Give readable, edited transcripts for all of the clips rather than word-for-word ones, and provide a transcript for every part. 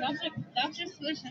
Darf ich flüchten?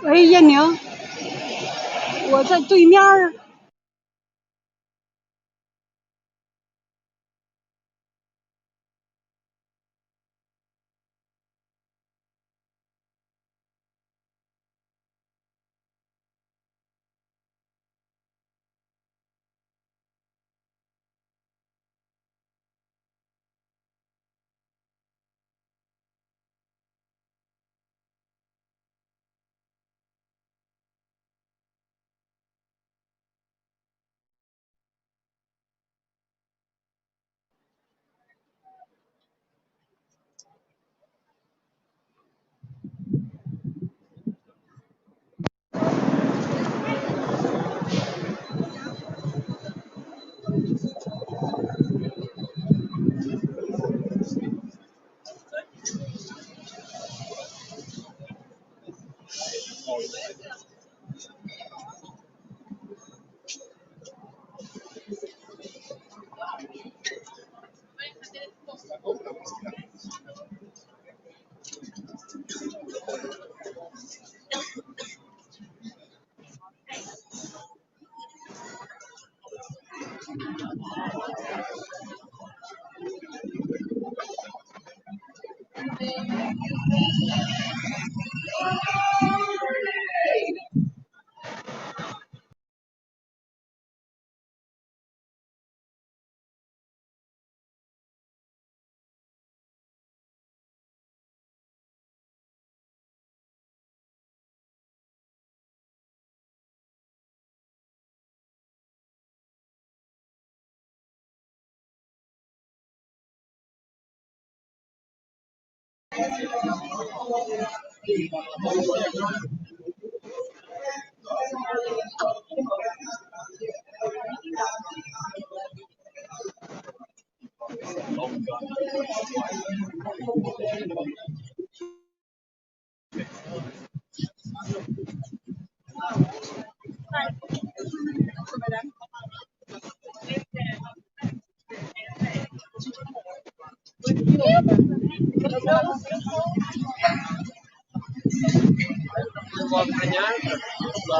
喂，燕宁，我在对面儿。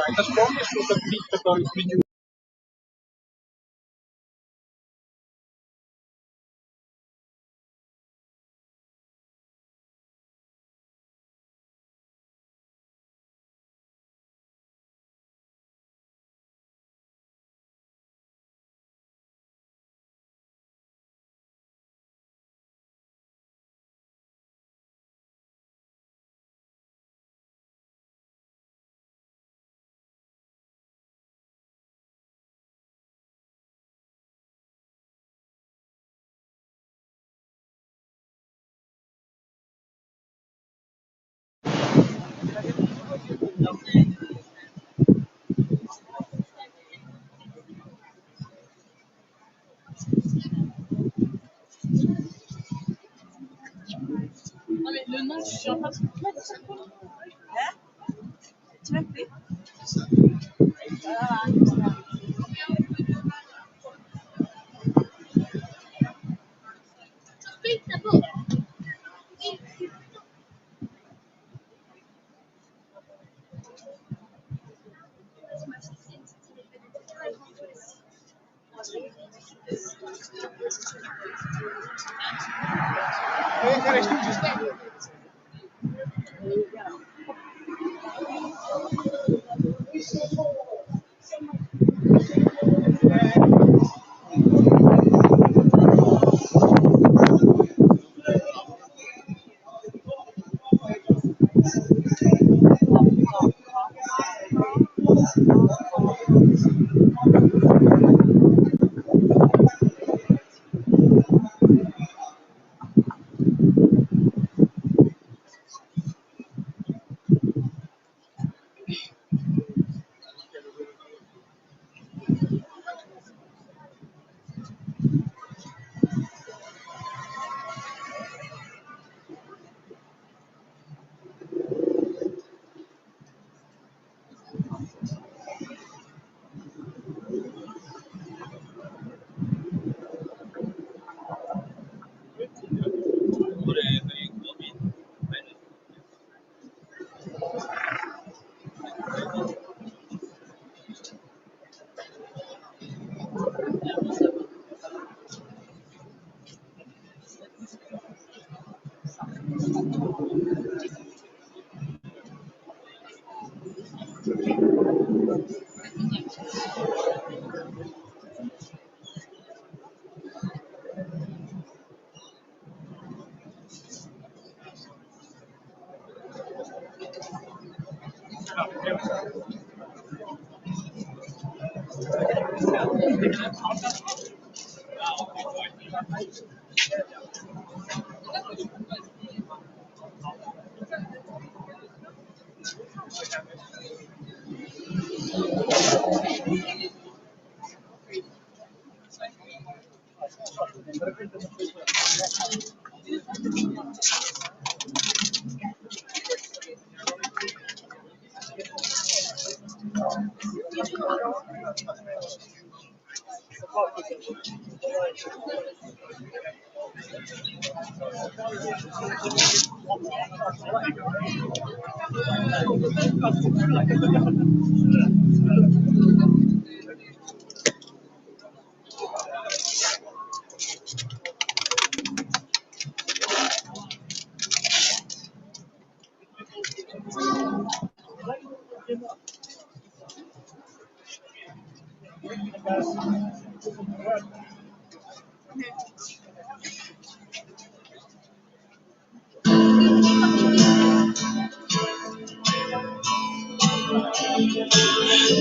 Это ж помнишь, что клип такой видео? Le nom, je suis en train de...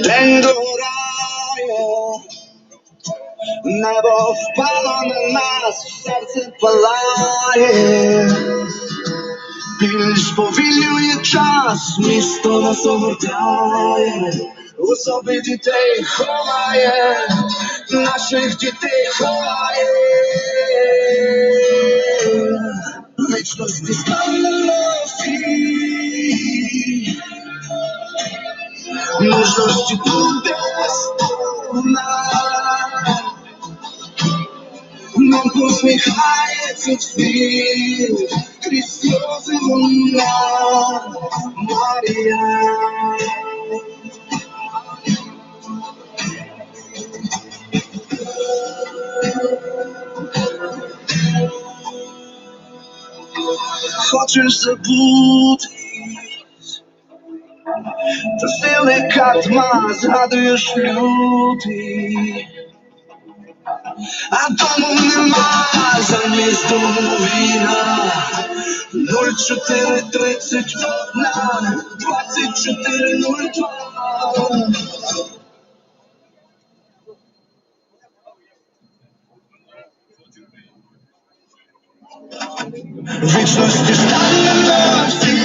Dęgoraje, nebo wpadło na nas, serce palaje. Більш повільнює час, місто нас огортає, у собі дітей ховає, наших дітей ховає. Вічності станності, мужності буде сповна. Нам посміхається світ, крізь сльози вона, Марія. Хочеш забути, та сили катма, згадуєш лютий. А дому нема, замість дому війна. 0431 2402. Вічності стане ночі,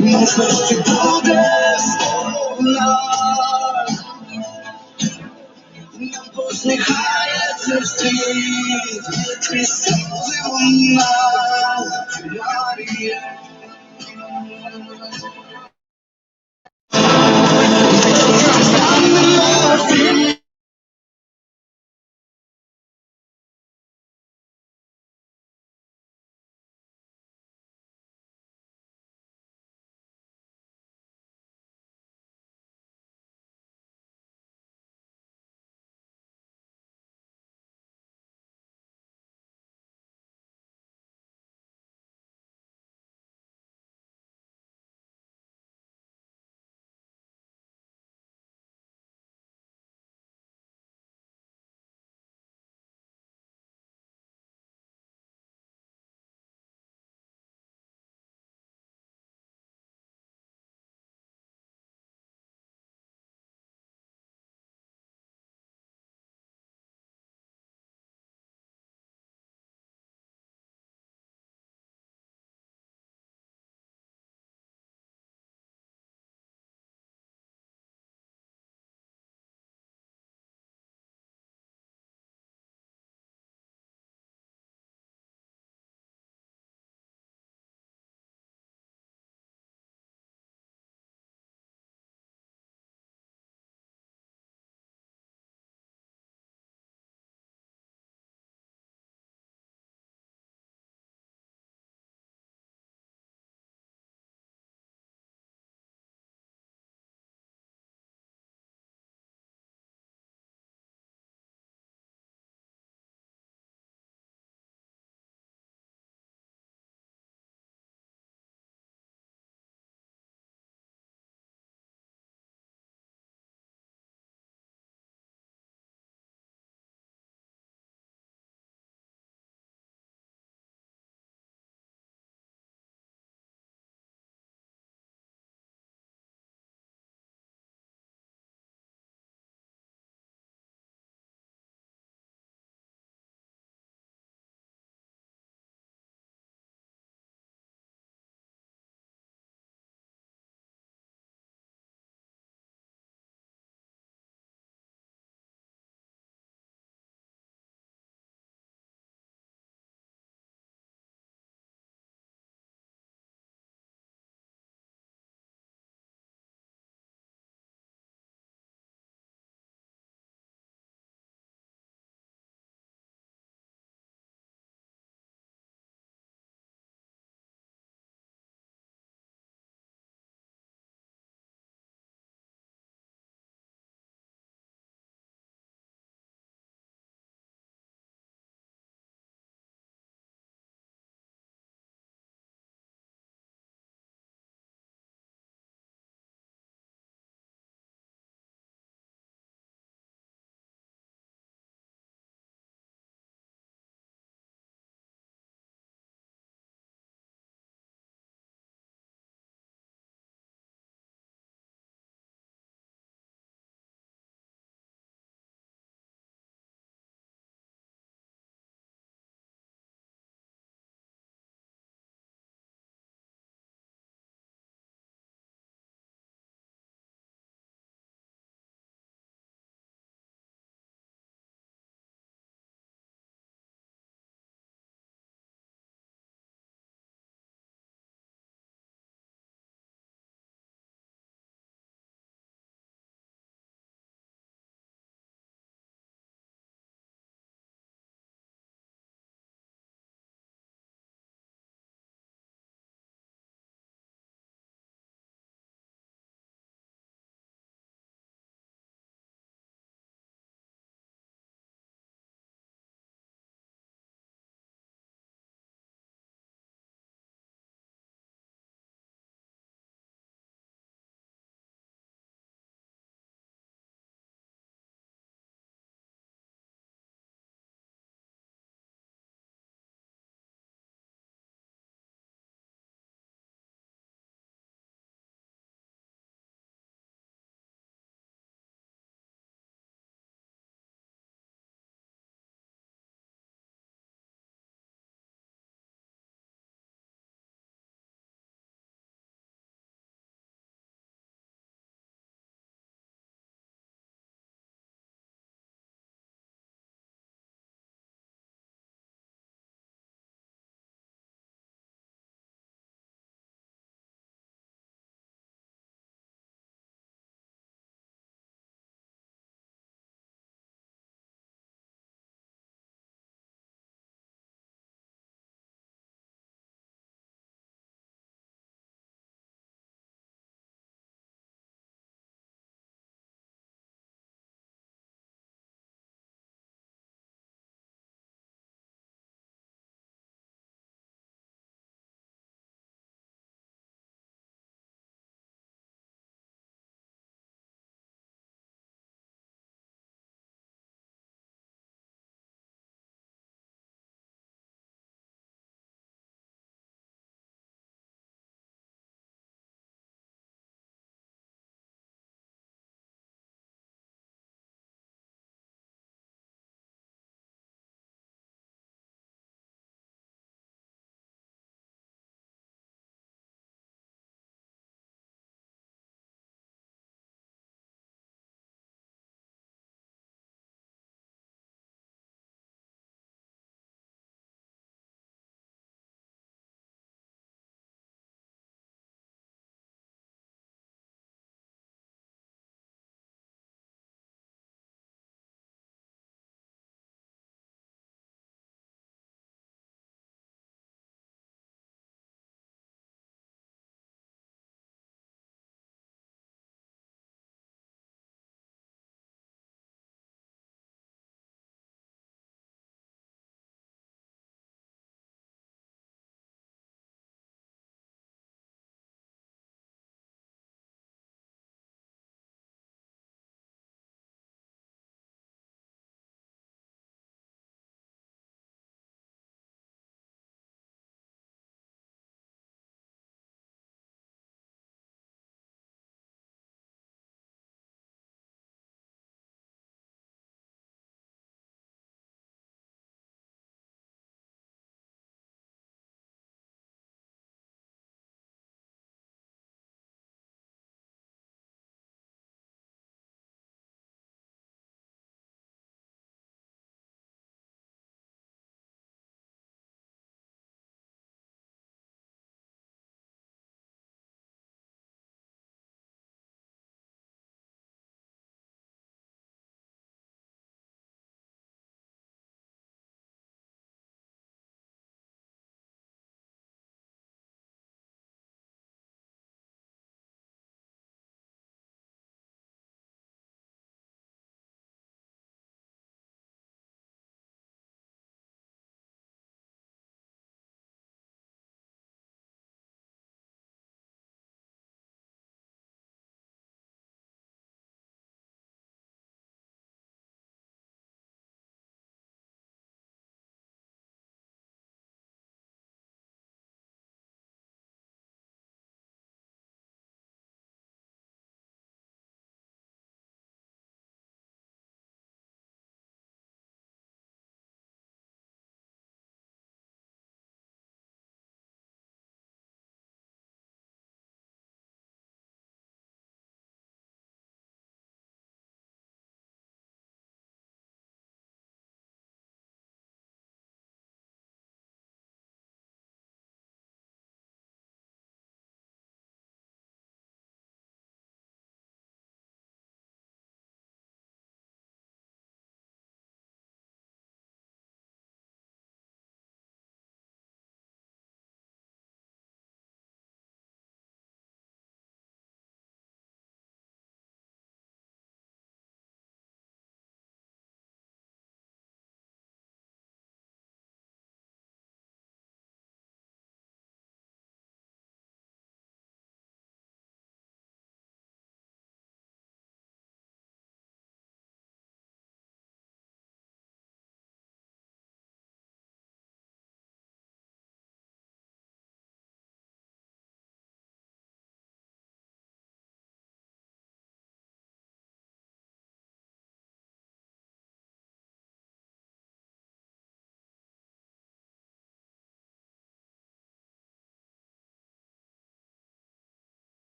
мужності буде сповна. Нам посміхається світ, крізь сльози вона, Марія.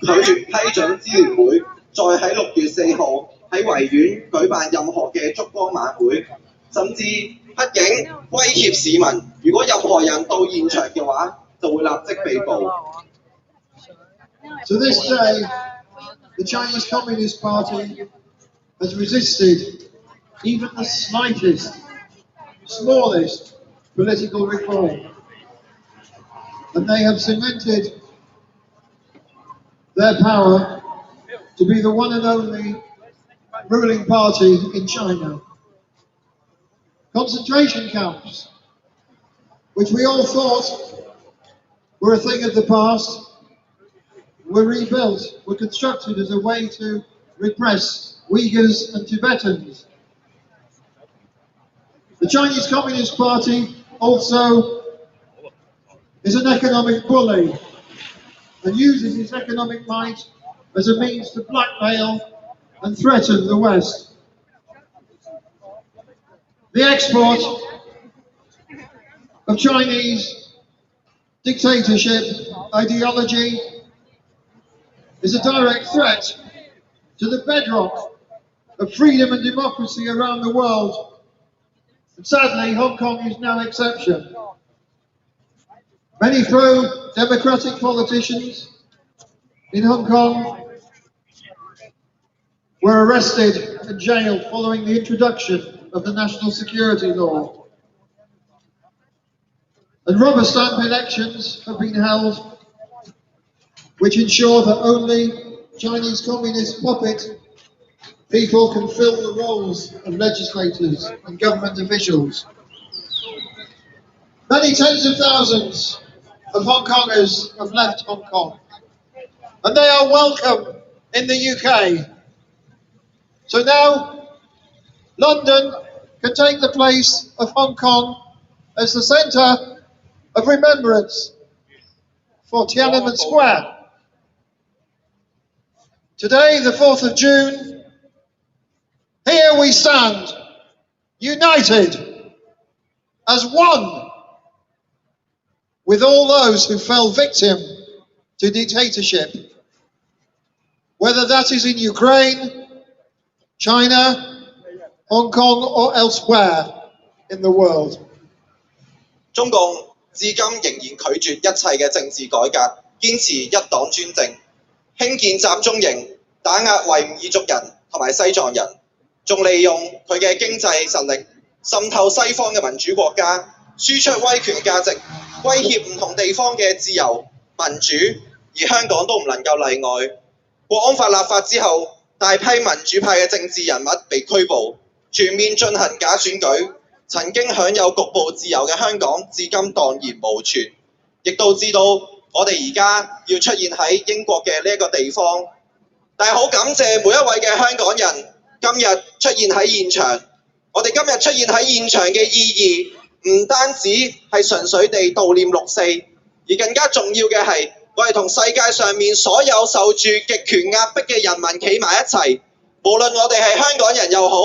拒絕批准支聯會再喺6月4號喺維園舉辦任何嘅燭光晚會，甚至黑警威脅市民，如果任何人到現場嘅話，就會立即被捕。To this day, the Chinese Communist Party has resisted even the slightest, smallest political reform, and they have cemented their power to be the one and only ruling party in China. Concentration camps, which we all thought were a thing of the past, were rebuilt, were constructed as a way to repress Uyghurs and Tibetans. The Chinese Communist Party also is an economic bully and uses its economic might as a means to blackmail and threaten the West. The export of Chinese dictatorship ideology is a direct threat to the bedrock of freedom and democracy around the world. And sadly, Hong Kong is no exception. Many pro-democratic politicians in Hong Kong were arrested and jailed following the introduction of the national security law. And rubber stamp elections have been held, which ensure that only Chinese communist puppet people can fill the roles of legislators and government officials. Many tens of thousands of Hong Kongers have left Hong Kong, and they are welcome in the UK. So now, London can take the place of Hong Kong as the centre of remembrance for Tiananmen Square. Today, the 4th of June, here we stand, united as one with all those who fell victim to dictatorship, whether that is in Ukraine, China, Hong Kong or elsewhere in the world. 中共至今仍然拒絕一切嘅政治改革，堅持一黨專政，興建集中營，打壓維吾爾族人同埋西藏人，仲利用佢嘅經濟實力滲透西方嘅民主國家，輸出威權價值，威脅唔同地方嘅自由民主，而香港都唔能夠例外。國安法立法之後，大批民主派嘅政治人物被拘捕，全面進行假選舉，曾經享有局部自由嘅香港，至今蕩然無存，亦導致到我哋而家要出現喺英國嘅呢一個地方。但係好感謝每一位嘅香港人今日出現喺現場。我哋今日出現喺現場嘅意義，唔單止係純粹地悼念6·4，而更加重要嘅係，我哋同世界上面所有受住極權壓迫嘅人民企埋一齊。無論我哋係香港人又好，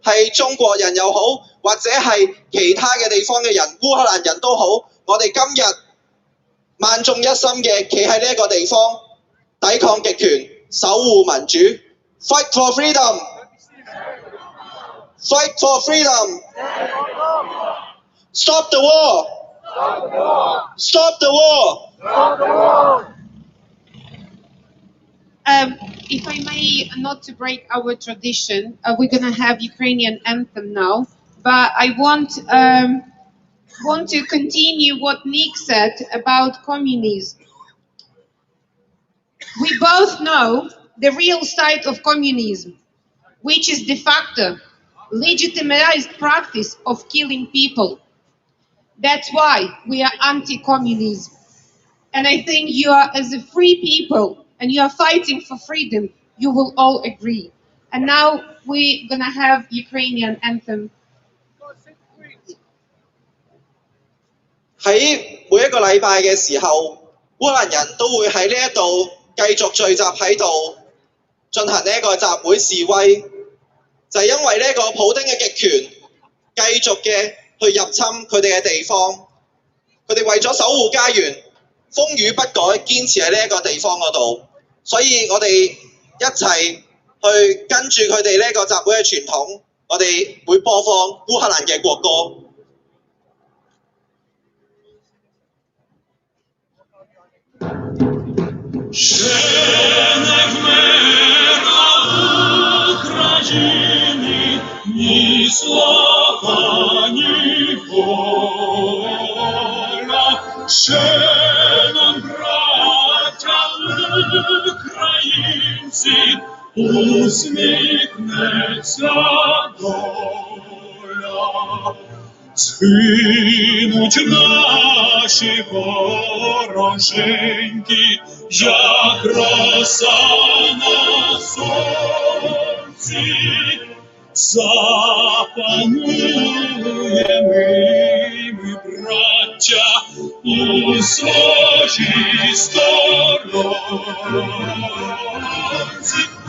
係中國人又好，或者係其他嘅地方嘅人，烏克蘭人都好，我哋今日萬眾一心嘅企喺呢一個地方，抵抗極權，守護民主 ，Fight for freedom， Fight for freedom， Stop the war， Stop the war。 If I may, not to break our tradition, we're going to have Ukrainian anthem now, but I want to continue what Nick said about communism. We both know the real side of communism, which is de facto legitimized practice of killing people. That's why we are anti-communism. And I think you are, as a free people, and you are fighting for freedom, you will all agree. And now we're gonna have Ukrainian anthem. 喺每一個禮拜嘅時候，烏克蘭人都會喺呢一度繼續聚集喺度進行呢一個集會示威，就係因為呢一個普丁嘅極權繼續嘅去入侵佢哋嘅地方，佢哋為咗守護家園，風雨不改，堅持喺呢一個地方嗰度。所以我哋一齊去跟住佢哋呢個集會嘅傳統，我哋會播放烏克蘭嘅國歌。Ні слава, ні воля, ще нам, браття українці, усміхнеться доля. Згинуть наші вороженьки, як роса на сонці. Запануємо ми, браття, у своїй сторонці.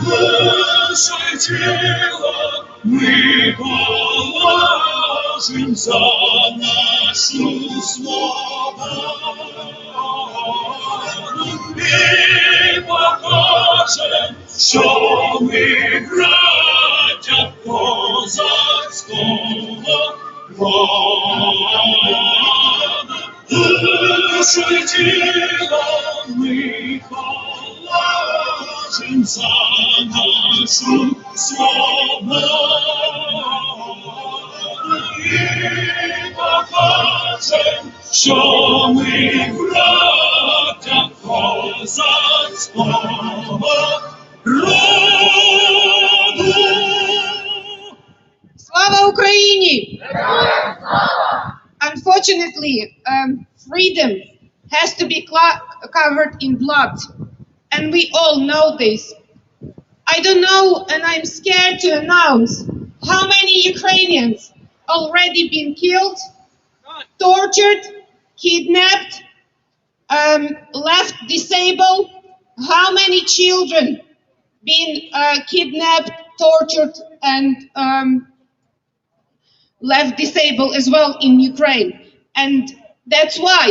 Наше тіло ми положим за нашу свободу. Ми покажем, що ми браття козацького роду. Душу й тіло ми положим за нашу свободу. І покажем, що ми браття козацького роду. Slava Ukraini! Unfortunately, freedom has to be covered in blood, and we all know this. I don't know, and I'm scared to announce how many Ukrainians already been killed, tortured, kidnapped, left disabled, how many children been kidnapped, tortured, and left disabled as well in Ukraine. And that's why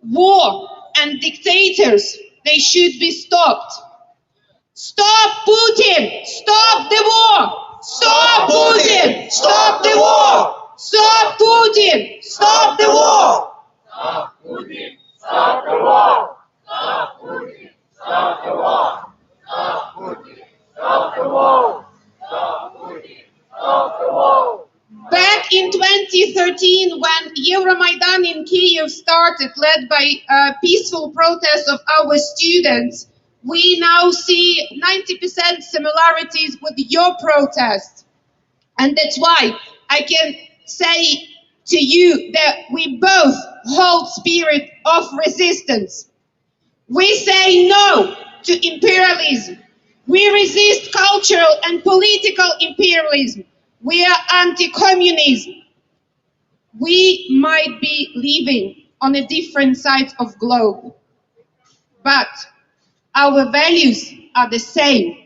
war and dictators, they should be stopped. Stop Putin! Stop the war! Stop Putin! Stop the war! Stop Putin! Stop the war! Stop Putin! Stop the war! Stop Putin! Stop the war! Stop Putin! Stop the war! Stop Putin! Stop the war! Back in 2013, when Euromaidan in Kyiv started, led by peaceful protests of our students, we now see 90% similarities with your protests. And that's why I can say to you that we both hold spirit of resistance. We say no to imperialism. We resist cultural and political imperialism. We are anti-communism. We might be living on a different side of globe, but our values are the same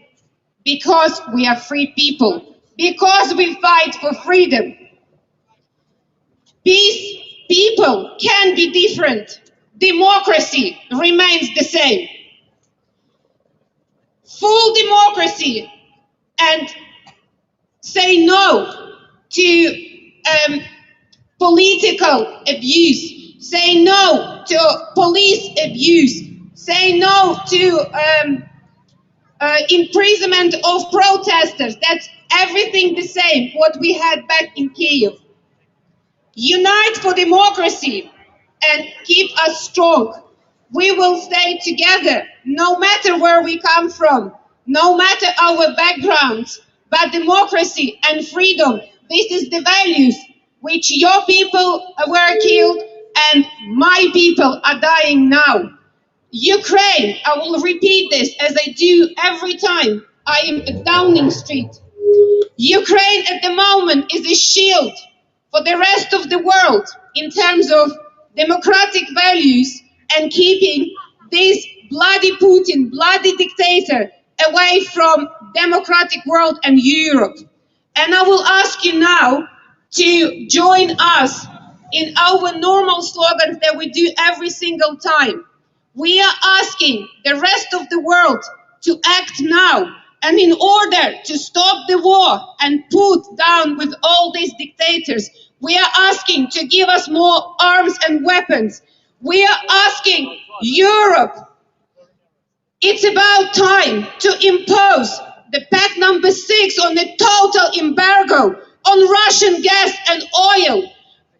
because we are free people, because we fight for freedom. Peace, people can be different. Democracy remains the same. Full democracy and say no to political abuse, say no to police abuse, say no to imprisonment of protesters. That's everything the same, what we had back in Kyiv. Unite for democracy and keep us strong. We will stay together, no matter where we come from, no matter our backgrounds. But democracy and freedom, this is the values which your people were killed and my people are dying now. Ukraine, I will repeat this as I do every time I am at Downing Street. Ukraine at the moment is a shield for the rest of the world in terms of democratic values and keeping this bloody Putin, bloody dictator away from democratic world and Europe. And I will ask you now to join us in our normal slogans that we do every single time. We are asking the rest of the world to act now. And in order to stop the war and put down with all these dictators, we are asking to give us more arms and weapons. We are asking Europe. It's about time to impose the pact number 6 on a total embargo on Russian gas and oil.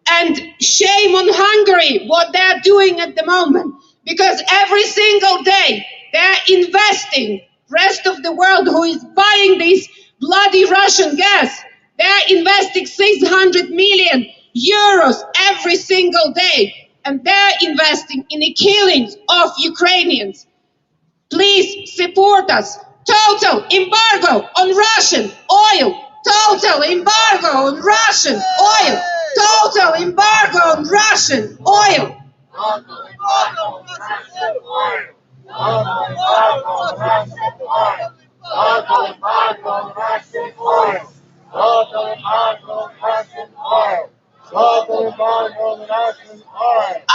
And shame on Hungary, what they're doing at the moment. Because every single day, they're investing, rest of the world who is buying this bloody Russian gas, they're investing 600 million euros every single day. And they're investing in the killings of Ukrainians. Please support us. Total embargo on Russian oil. Total embargo on Russian oil. Total embargo on Russian oil.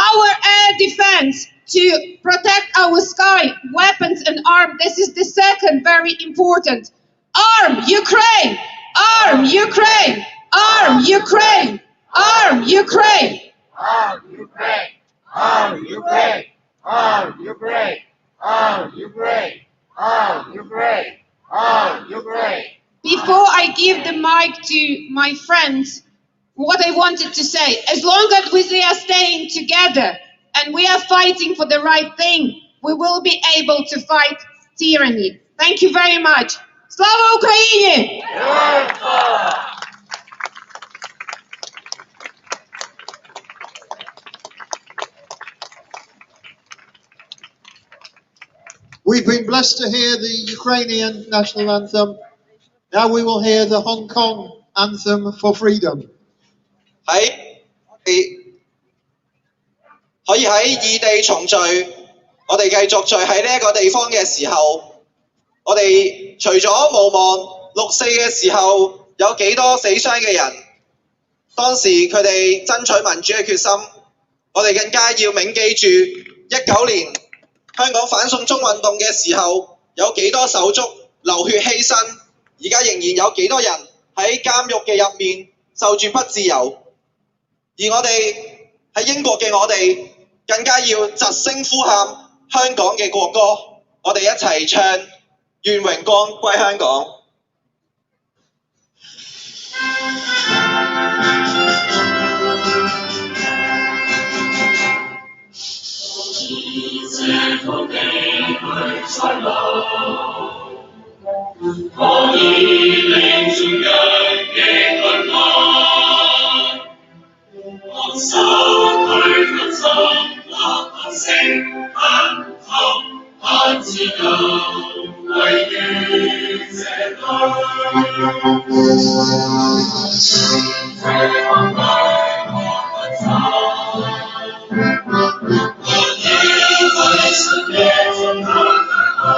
Our air defense to protect our sky, weapons and arms. This is the second very important. Arm Ukraine! Arm Ukraine! Arm Ukraine! Arm Ukraine! Arm Ukraine! Arm Ukraine! Arm Ukraine! Arm Ukraine! Arm Ukraine! Arm Ukraine! Before I give the mic to my friends, what I wanted to say, as long as we are staying together and we are fighting for the right thing, we will be able to fight tyranny. Thank you very much. Slava Ukraini! We've been blessed to hear the Ukrainian national anthem. Now we will hear the Hong Kong anthem for freedom. 可以喺異地重聚，我哋繼續聚喺呢一個地方嘅時候，我哋除咗無望6·4嘅時候有幾多死傷嘅人，當時佢哋爭取民主嘅決心，我哋更加要銘記住19年香港反送中運動嘅時候有幾多手足流血犧牲，而家仍然有幾多人喺監獄嘅入面受住不自由，而我哋喺英國嘅我哋更加要疾聲呼喊香港嘅國歌，我哋一齊唱《願榮光歸香港》。可以令眾人嘅困難，昂首去分心，立聲喊痛，盼自由位於這裏。這方為我奔走，我已為神嘅眾人愛。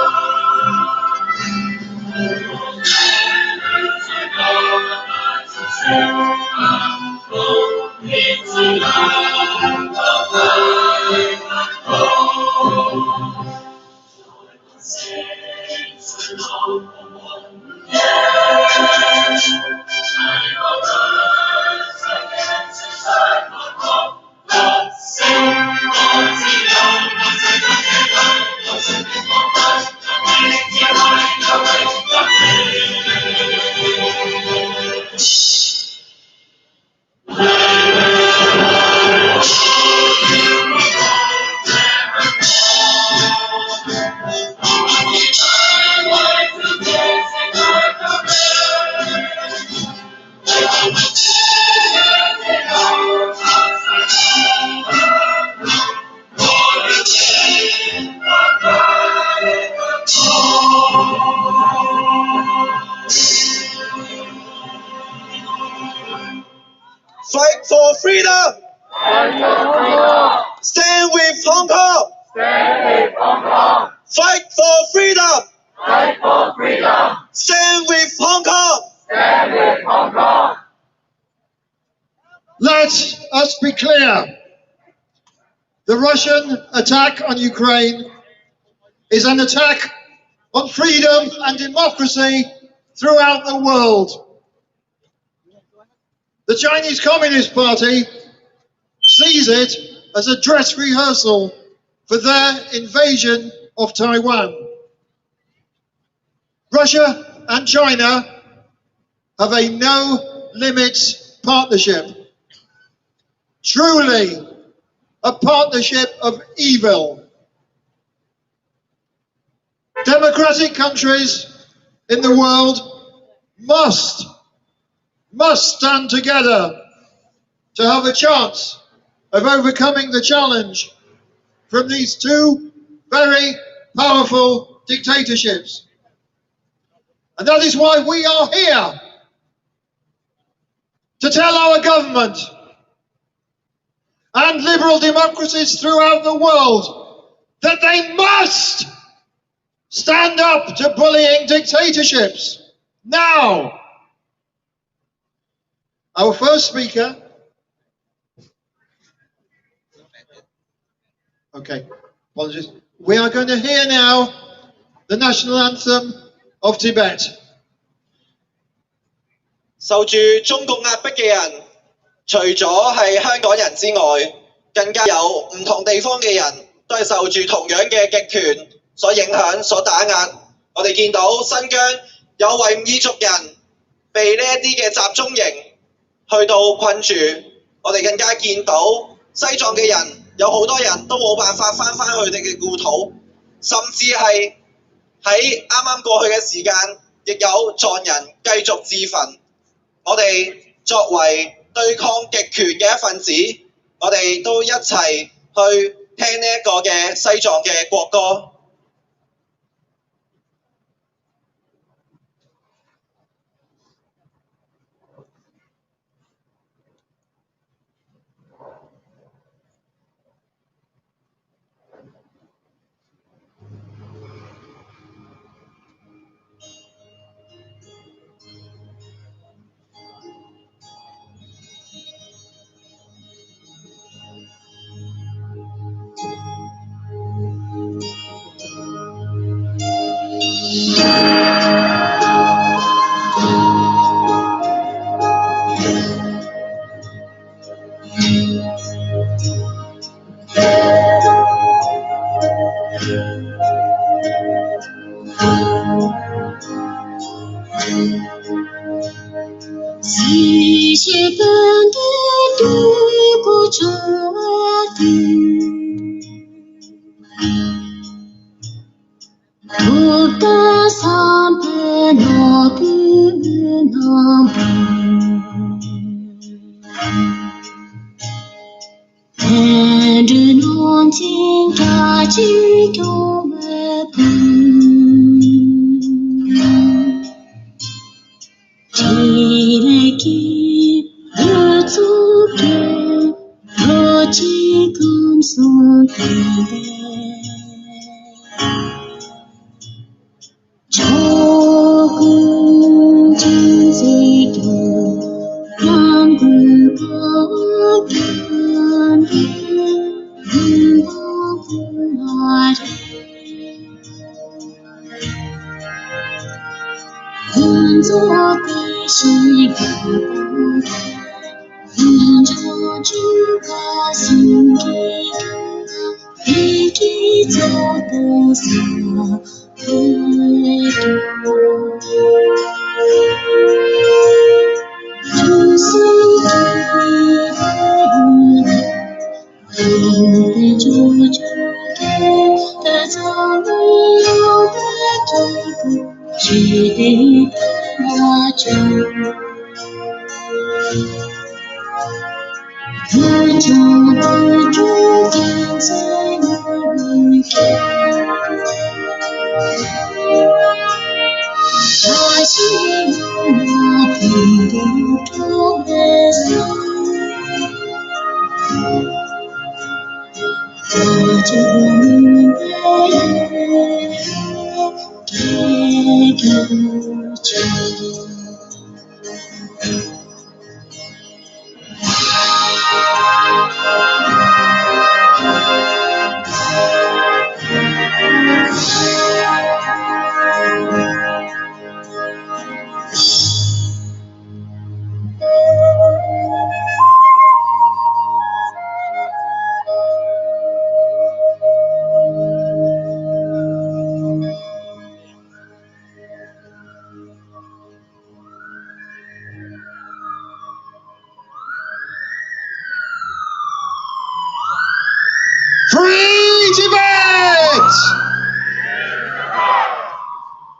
Fight for freedom! Stand with Hong Kong! Fight for freedom! Stand with Hong Kong! Let us be clear. The Russian attack on Ukraine is an attack on freedom and democracy throughout the world. The Chinese Communist Party sees it as a dress rehearsal for their invasion of Taiwan. Russia and China have a no-limits partnership, truly a partnership of evil. Democratic countries in the world must stand together to have a chance of overcoming the challenge from these two very powerful dictatorships. And that is why we are here, to tell our government and liberal democracies throughout the world that they must stand up to bullying dictatorships now. Our first speaker. Okay, apologies. We are going to hear now the national anthem of Tibet. 受住中共壓迫嘅人，除咗係香港人之外，更加有唔同地方嘅人都係受住同樣嘅極權所影響、所打壓。我哋見到新疆有維吾爾族人被呢一啲嘅集中營去到困住，我哋更加見到西藏嘅人有好多人都冇辦法翻返佢哋嘅故土，甚至係喺啱啱過去嘅時間，亦有藏人繼續自焚。我哋作為對抗極權嘅一份子，我哋都一齊去聽呢一個嘅西藏嘅國歌。Si j'ai Benedict Rogers, tout ensemble nos and anointing da纪元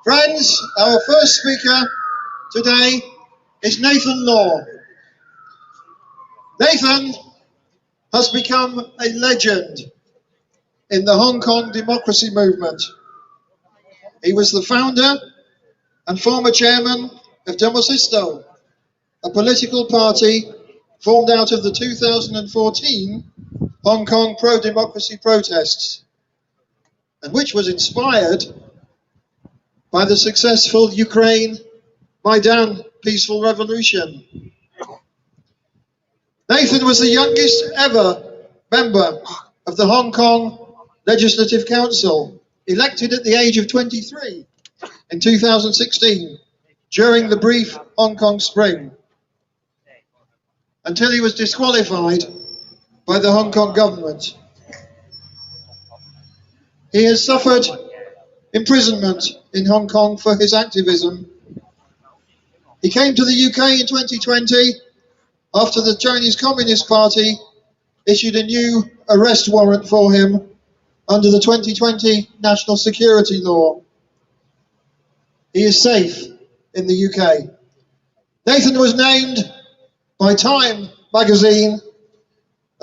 Friends, our first speaker today is Nathan Law. Nathan has become a legend in the Hong Kong democracy movement. He was the founder and former chairman of Demosisto, a political party formed out of the 2014 Hong Kong pro-democracy protests, and which was inspired by the successful Ukraine Maidan peaceful revolution. Nathan was the youngest ever member of the Hong Kong Legislative Council, elected at the age of 23 in 2016 during the brief Hong Kong Spring, until he was disqualified by the Hong Kong government. He has suffered imprisonment in Hong Kong for his activism. He came to the UK in 2020 after the Chinese Communist Party issued a new arrest warrant for him under the 2020 National Security Law. He is safe in the UK. Nathan was named by Time magazine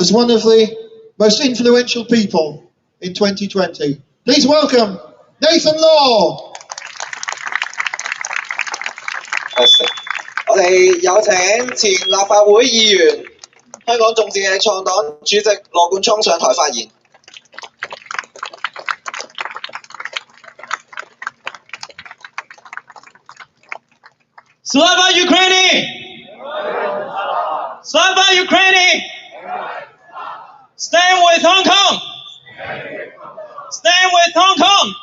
as one of the most influential people in 2020. Please welcome Nathan Law. 我哋有請前立法會議員、香港眾志嘅創黨主席羅冠聰上台發言。Slava Ukraini! Slava Ukraini! Stand with Hong Kong! Stand with Hong Kong!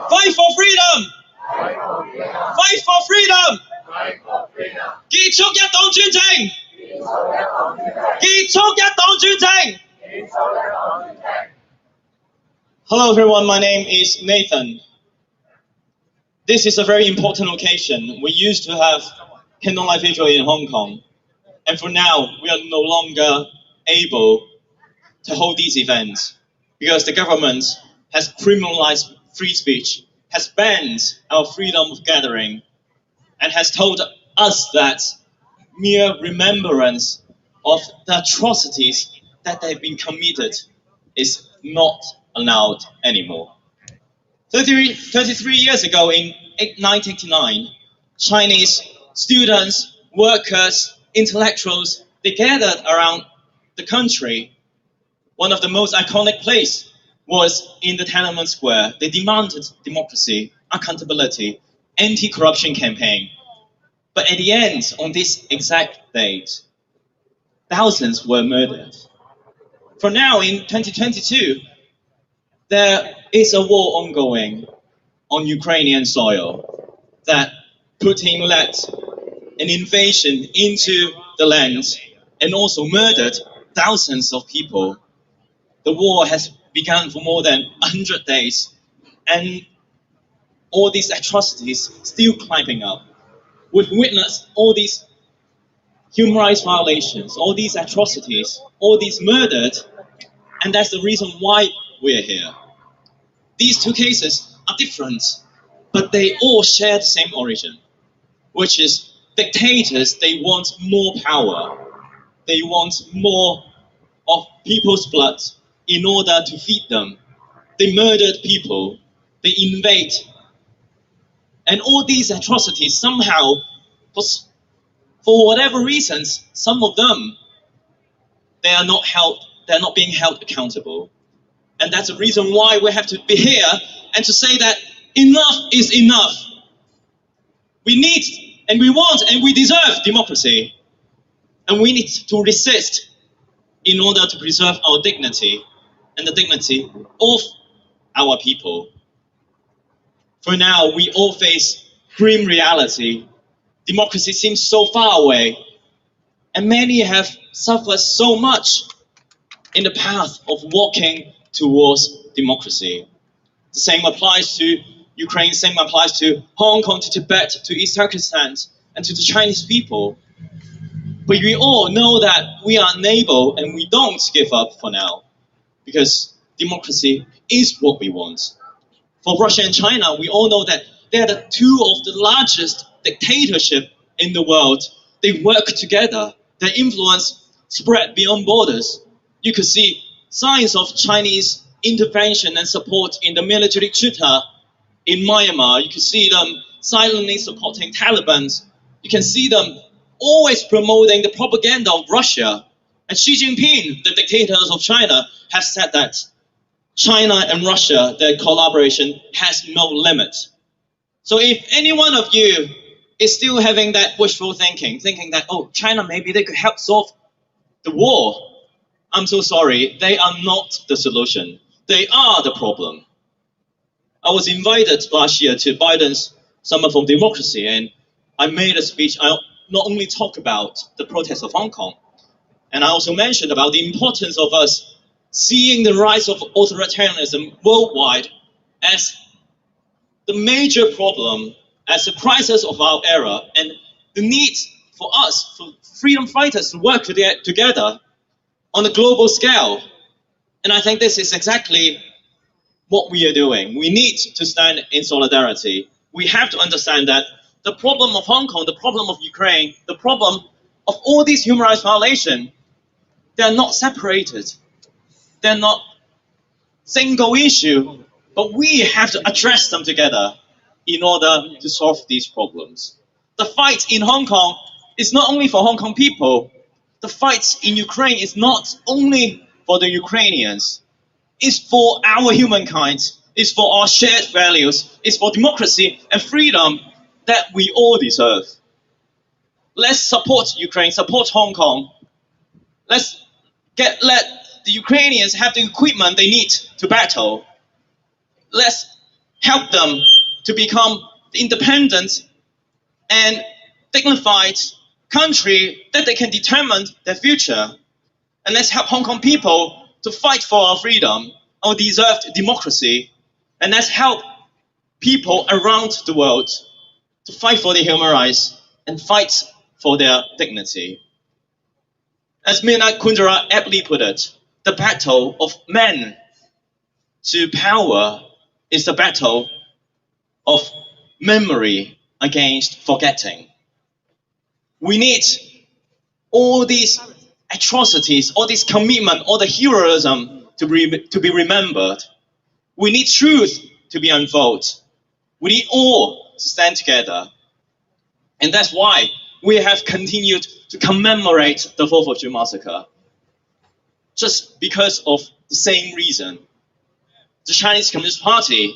Fight for freedom! Fight for freedom! 結束一黨專政！結束一黨專政！ Hello everyone, my name is Nathan. This is a very important occasion. We used to have candlelight vigil in Hong Kong, and for now we are no longer able to hold these events because the government has criminalized free speech, has banned our freedom of gathering, and has told us that mere remembrance of the atrocities that have been committed is not allowed anymore. 33 years ago in 1989, Chinese students, workers, intellectuals, they gathered around the country. One of the most iconic places was in the Tiananmen Square. They demanded democracy, accountability, anti-corruption campaign. But at the end, on this exact date, thousands were murdered. For now, in 2022, there is a war ongoing on Ukrainian soil that Putin led an invasion into the land and also murdered thousands of people. The war has begun for more than 100 days, and all these atrocities still climbing up. We've witnessed all these human rights violations, all these atrocities, all these murdered, and that's the reason why we're here. These two cases are different, but they all share the same origin, which is dictators, they want more power. They want more of people's blood in order to feed them. They murdered people, they invade. And all these atrocities somehow, for whatever reasons, some of them, they are not being held accountable. And that's the reason why we have to be here and to say that enough is enough. We need and we want and we deserve democracy. And we need to resist in order to preserve our dignity and the dignity of our people. For now, we all face grim reality. Democracy seems so far away, and many have suffered so much in the path of walking towards democracy. The same applies to Ukraine, same applies to Hong Kong, to Tibet, to East Turkestan, and to the Chinese people. But we all know that we are unable and we don't give up for now, because democracy is what we want. For Russia and China, we all know that they are the two of the largest dictatorship in the world. They work together. Their influence spread beyond borders. You could see signs of Chinese intervention and support in the military junta in Myanmar. You can see them silently supporting Taliban. You can see them always promoting the propaganda of Russia. And Xi Jinping, the dictators of China, have said that China and Russia, their collaboration has no limit. So if any one of you is still having that wishful thinking that, oh, China, maybe they could help solve the war, I'm so sorry, they are not the solution. They are the problem. I was invited last year to Biden's Summer for Democracy, and I made a speech. I not only talked about the protests of Hong Kong, and I also mentioned about the importance of us seeing the rise of authoritarianism worldwide as the major problem, as the crisis of our era, and the need for us, for freedom fighters, to work together on a global scale. And I think this is exactly what we are doing. We need to stand in solidarity. We have to understand that the problem of Hong Kong, the problem of Ukraine, the problem of all these human rights violations, they're not separated. They're not single issue, but we have to address them together in order to solve these problems. The fight in Hong Kong is not only for Hong Kong people. The fight in Ukraine is not only for the Ukrainians. It's for our humankind. It's for our shared values. It's for democracy and freedom that we all deserve. Let's support Ukraine, support Hong Kong. Let the Ukrainians have the equipment they need to battle. Let's help them to become the independent and dignified country that they can determine their future. And let's help Hong Kong people to fight for our freedom, our deserved democracy. And let's help people around the world to fight for their human rights and fight for their dignity. As Meena Kundera aptly put it, the battle of men to power is the battle of memory against forgetting. We need all these atrocities, all this commitment, all the heroism to be remembered. We need truth to be unfolded. We need all to stand together. And that's why we have continued to commemorate the 4th of June massacre. Just because of the same reason. The Chinese Communist Party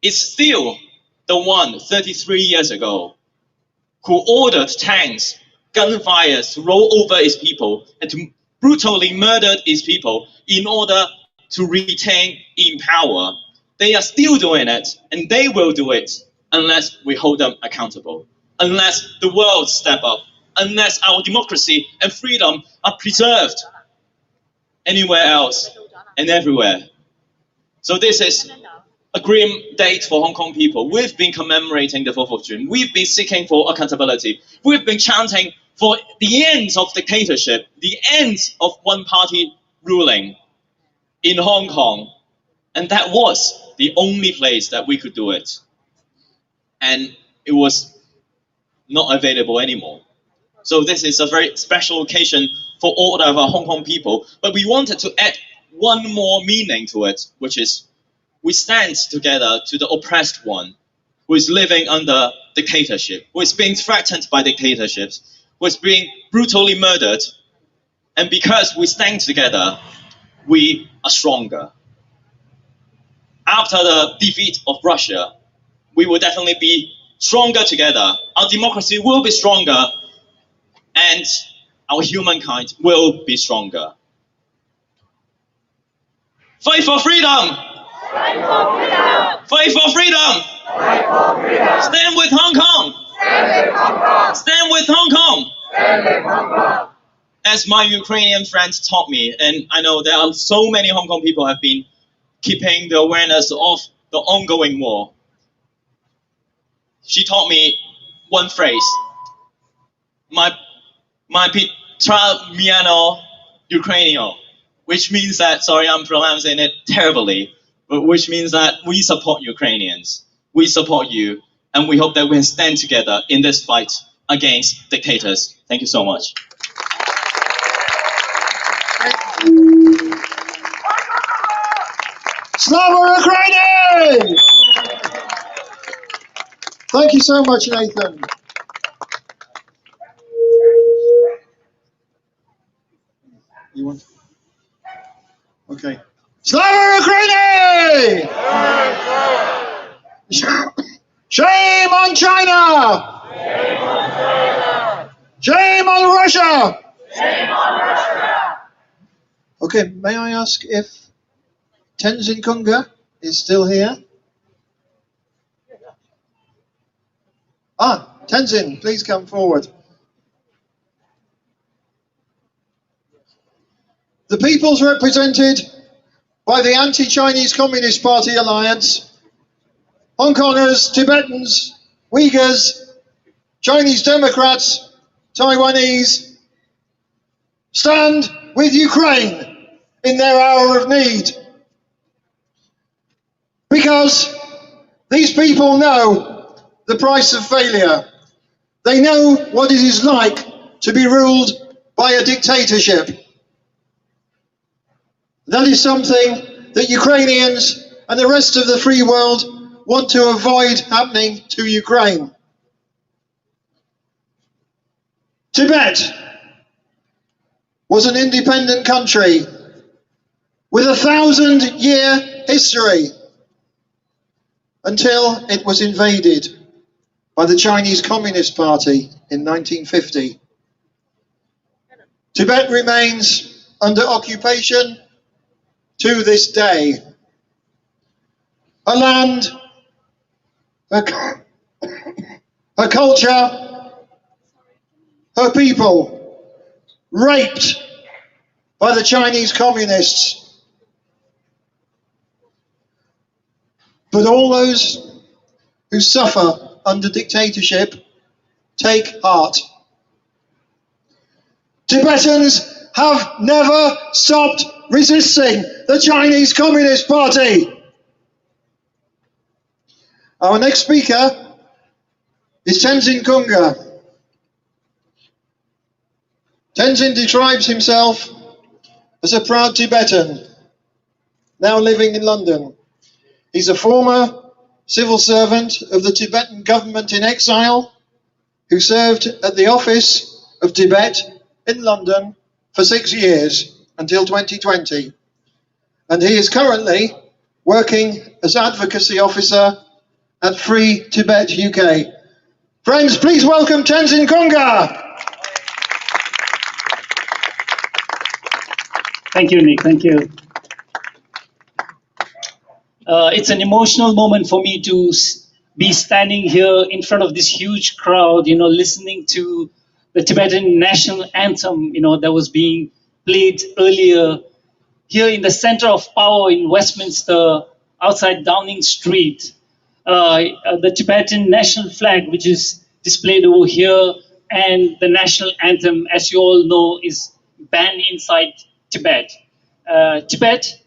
is still the one 33 years ago who ordered tanks, gunfires to roll over its people and to brutally murder its people in order to retain in power. They are still doing it, and they will do it unless we hold them accountable, unless the world step up, unless our democracy and freedom are preserved anywhere else and everywhere. So this is a grim date for Hong Kong people. We've been commemorating the 4th of June. We've been seeking for accountability. We've been chanting for the end of dictatorship, the end of one-party ruling in Hong Kong. And that was the only place that we could do it. And it was not available anymore. So this is a very special occasion for all of our Hong Kong people. But we wanted to add one more meaning to it, which is we stand together to the oppressed one who is living under dictatorship, who is being threatened by dictatorships, who is being brutally murdered. And because we stand together, we are stronger. After the defeat of Russia, we will definitely be stronger together. Our democracy will be stronger, and our humankind will be stronger. Fight for freedom! Fight for freedom! Fight for freedom! Fight for freedom! Stand with Hong Kong! Stand with Hong Kong! Stand with Hong Kong! Stand with Hong Kong! As my Ukrainian friends taught me, and I know there are so many Hong Kong people have been keeping the awareness of the ongoing war. She taught me one phrase, my Petra Miano Ukrainio, which means that, sorry, I'm pronouncing it terribly, which means that we support Ukrainians, we support you, and we hope that we can stand together in this fight against dictators. Thank you so much. Slava Ukraini! Thank you so much, Nathan. You want? Okay. Slava Ukraini! Shame on China! Shame on Russia! Okay, may I ask if Tenzin Kunga is still here? Ah, Tenzin, please come forward. The peoples represented by the Anti-Chinese Communist Party Alliance, Hong Kongers, Tibetans, Uyghurs, Chinese Democrats, Taiwanese, stand with Ukraine in their hour of need. Because these people know the price of failure. They know what it is like to be ruled by a dictatorship. That is something that Ukrainians and the rest of the free world want to avoid happening to Ukraine. Tibet was an independent country with a 1,000-year history until it was invaded by the Chinese Communist Party in 1950. Tibet remains under occupation to this day. Her land, her culture, her people, raped by the Chinese communists. But all those who suffer under dictatorship take heart. Tibetans have never stopped resisting the Chinese Communist Party. Our next speaker is Tenzin Kunga. Tenzin describes himself as a proud Tibetan, now living in London. He's a former civil servant of the Tibetan government in exile who served at the office of Tibet in London for 6 years until 2020. And he is currently working as advocacy officer at Free Tibet UK. Friends, please welcome Tenzin Kunga. Thank you, Nick. Thank you. It's an emotional moment for me to be standing here in front of this huge crowd, listening to the Tibetan national anthem, that was being played earlier here in the center of power in Westminster, outside Downing Street. The Tibetan national flag, which is displayed over here, and the national anthem, as you all know, is banned inside Tibet. Tibet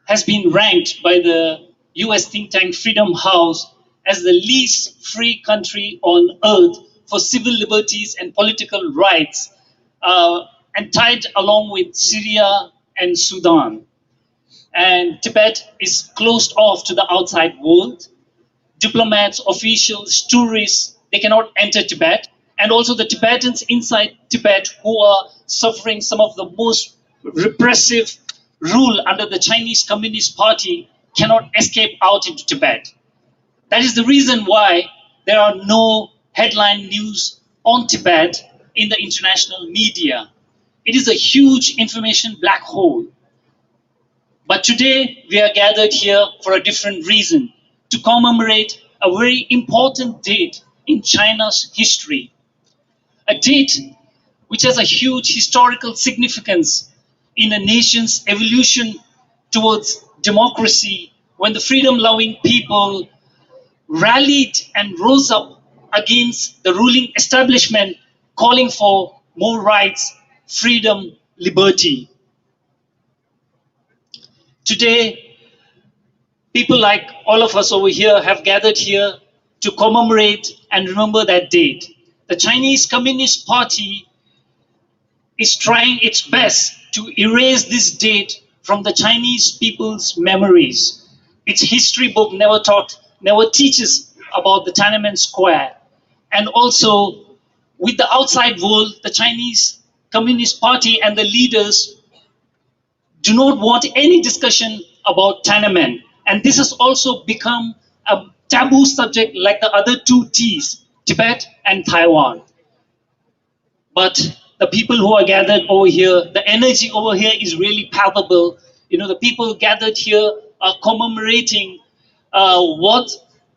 has been ranked by the US think tank Freedom House as the least free country on earth for civil liberties and political rights, and tied along with Syria and Sudan. And Tibet is closed off to the outside world. Diplomats, officials, tourists, they cannot enter Tibet. And also the Tibetans inside Tibet who are suffering some of the most repressive rule under the Chinese Communist Party cannot escape out into Tibet. That is the reason why there are no headline news on Tibet in the international media. It is a huge information black hole. But today we are gathered here for a different reason, to commemorate a very important date in China's history. A date which has a huge historical significance in a nation's evolution towards democracy, when the freedom-loving people rallied and rose up against the ruling establishment, calling for more rights, freedom, liberty. Today, people like all of us over here have gathered here to commemorate and remember that date. The Chinese Communist Party is trying its best to erase this date from the Chinese people's memories. Its history book never teaches about the Tiananmen Square. And also, with the outside world, the Chinese Communist Party and the leaders do not want any discussion about Tiananmen. And this has also become a taboo subject like the other two T's, Tibet and Taiwan. But the people who are gathered over here, the energy over here is really palpable. You know, the people gathered here are commemorating what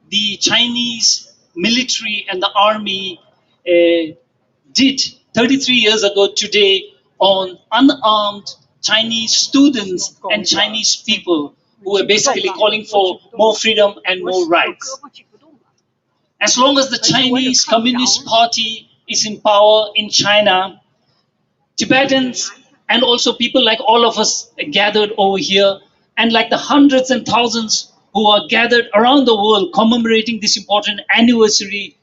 the Chinese military and the army did 33 years ago today on unarmed Chinese students and Chinese people who were basically calling for more freedom and more rights. As long as the Chinese Communist Party is in power in China, Tibetans and also people like all of us gathered over here, and like the hundreds and thousands who are gathered around the world commemorating this important anniversary,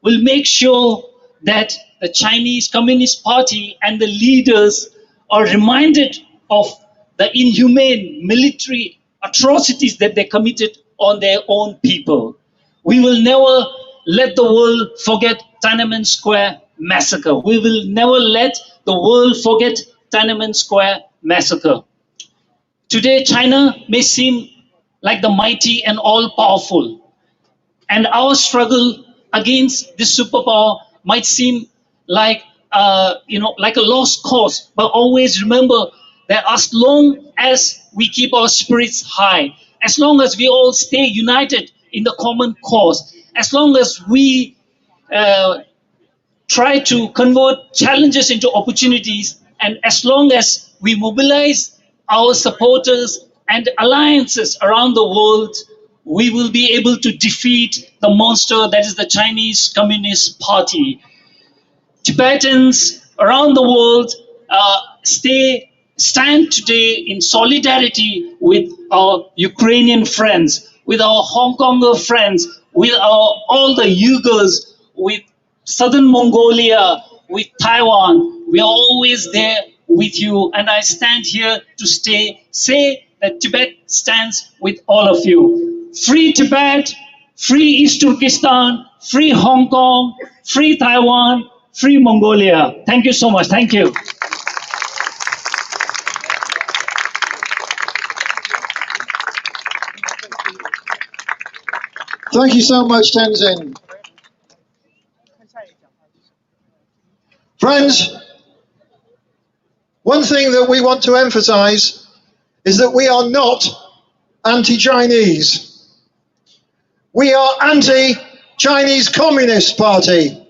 will make sure that the Chinese Communist Party and the leaders are reminded of the inhumane military atrocities that they committed on their own people. We will never let the world forget Tiananmen Square massacre. We will never let the world forget Tiananmen Square massacre. Today, China may seem like the mighty and all-powerful, and our struggle against this superpower might seem like like a lost cause. But always remember that as long as we keep our spirits high, as long as we all stay united in the common cause, as long as we try to convert challenges into opportunities, and as long as we mobilize our supporters and alliances around the world, we will be able to defeat the monster that is the Chinese Communist Party. Tibetans around the world stand today in solidarity with our Ukrainian friends, with our Hong Konger friends, with all the Uyghurs, with Southern Mongolia, with Taiwan. We are always there with you, and I stand here to say that Tibet stands with all of you. Free Tibet, free East Turkestan, free Hong Kong, free Taiwan, free Mongolia. Thank you so much. Thank you. Thank you so much, Tenzin. Friends, one thing that we want to emphasize is that we are not anti-Chinese. We are anti-Chinese Communist Party.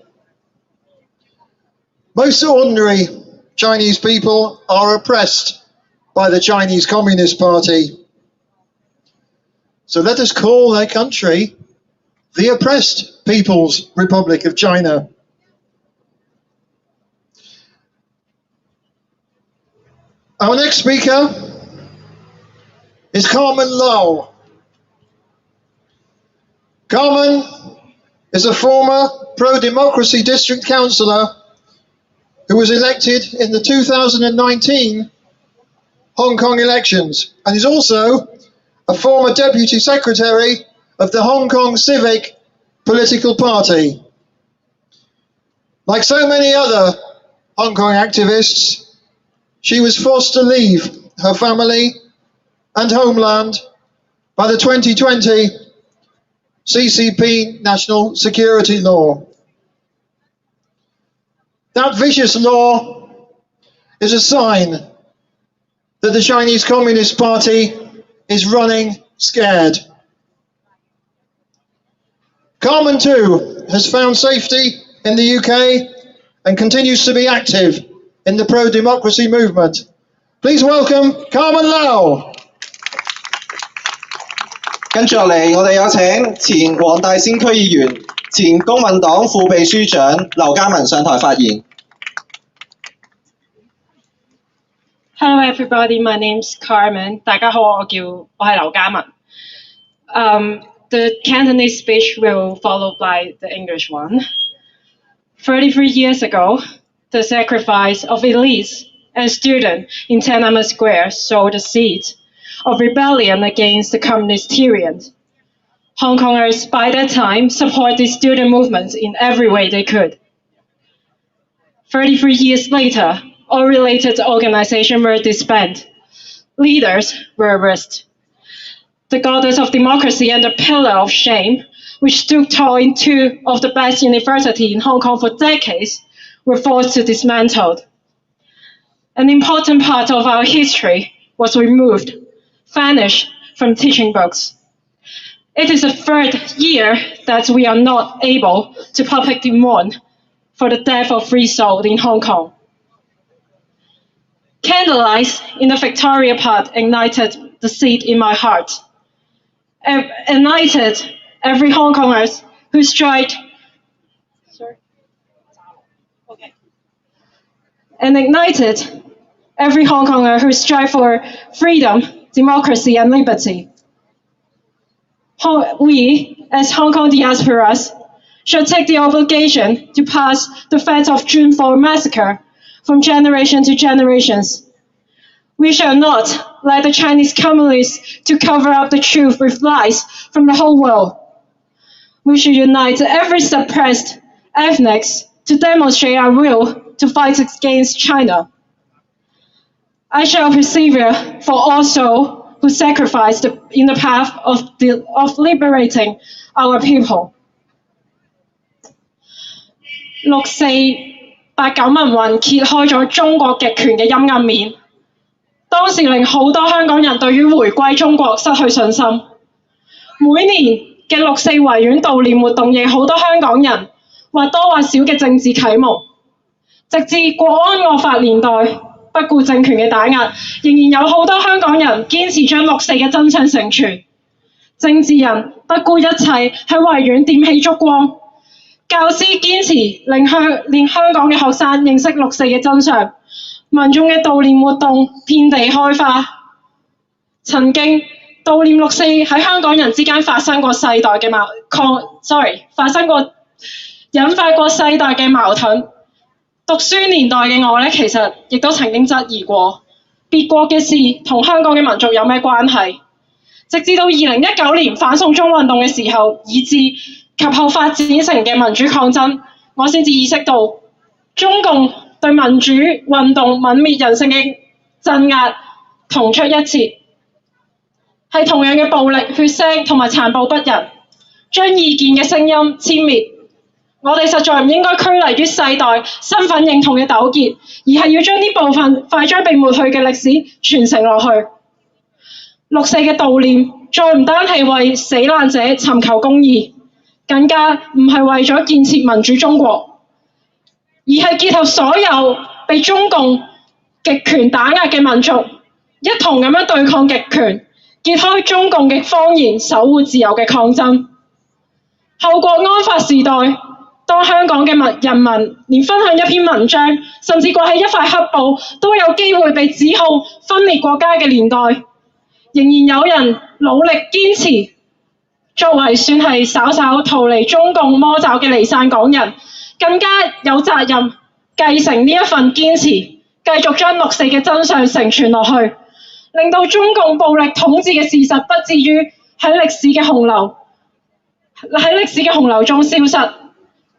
Most ordinary Chinese people are oppressed by the Chinese Communist Party. So let us call their country the Oppressed People's Republic of China. Our next speaker is Carmen Lau. Carmen is a former pro-democracy district councillor who was elected in the 2019 Hong Kong elections, and is also a former deputy secretary of the Hong Kong Civic Political Party. Like so many other Hong Kong activists, she was forced to leave her family and homeland by the 2020 CCP National Security Law. That vicious law is a sign that the Chinese Communist Party is running scared. Carmen, too, has found safety in the UK and continues to be active in the pro-democracy movement. Please welcome Carmen Lau. 跟住落嚟，我哋有請前黃大仙區議員、前公民黨副秘書長劉家文上台發言。Hello everybody, my name's Carmen. 大家好，我係劉家文。The Cantonese speech will follow by the English one. 33 years ago, the sacrifice of elites and students in Tiananmen Square sowed the seed of rebellion against the communist tyrant. Hong Kongers by that time supported student movements in every way they could. 33 years later, all related organizations were disbanded. Leaders were arrested. The goddess of democracy and the pillar of shame, which stood tall in two of the best universities in Hong Kong for decades, were forced to dismantle. An important part of our history was removed, vanished from teaching books. It is the third year that we are not able to publicly mourn for the death of free soul in Hong Kong. Candlelight in the Victoria Park ignited the seed in my heart. Ignited every Hong Kongers who strike. And ignited every Hong Konger who strive for freedom, democracy, and liberty. We, as Hong Kong diasporas, should take the obligation to pass the facts of June 4 massacre from generation to generations. We shall not let the Chinese communists to cover up the truth with lies from the whole world. We should unite every suppressed ethnics to demonstrate our will to fight against China. I shall persevere for all souls who sacrificed in the path of liberating our people. 六四八九民運揭開咗中國極權嘅陰暗面，當時令好多香港人對於回歸中國失去信心。每年嘅六四維園悼念活動，亦好多香港人或多或少嘅政治啟蒙。直至國安惡法年代，不顧政權嘅打壓，仍然有好多香港人堅持將六四嘅真相承傳。政治人不顧一切喺維園點起燭光。教師堅持令香港嘅學生認識六四嘅真相，民眾嘅悼念活動遍地開花。曾經悼念六四喺香港人之間發生過世代嘅引發過世代嘅矛盾。讀書年代嘅我呢，其實亦都曾經質疑過，別國嘅事同香港嘅民族有咩關係？直至到2019年反送中運動嘅時候，以至及後發展成嘅民主抗爭，我先至意識到中共對民主運動泯滅人性嘅鎮壓同出一轍，係同樣嘅暴力、血腥同埋殘暴不仁，將異見嘅聲音殲滅。我哋實在唔應該拘泥於世代身份認同嘅糾結，而係要將呢部分快將被抹去嘅歷史傳承落去。六四嘅悼念再唔單係為死難者尋求公義，更加唔係為咗建設民主中國，而係結合所有被中共極權打壓嘅民族，一同咁樣對抗極權，揭開中共嘅謊言，守護自由嘅抗爭。後國安法時代，當香港嘅人民連分享一篇文章，甚至掛起一塊黑布，都有機會被指控分裂國家嘅年代，仍然有人努力堅持。作為算係稍稍逃離中共魔爪嘅離散港人，更加有責任繼承呢一份堅持，繼續將六四嘅真相承傳落去，令到中共暴力統治嘅事實不至於喺歷史嘅洪流中消失。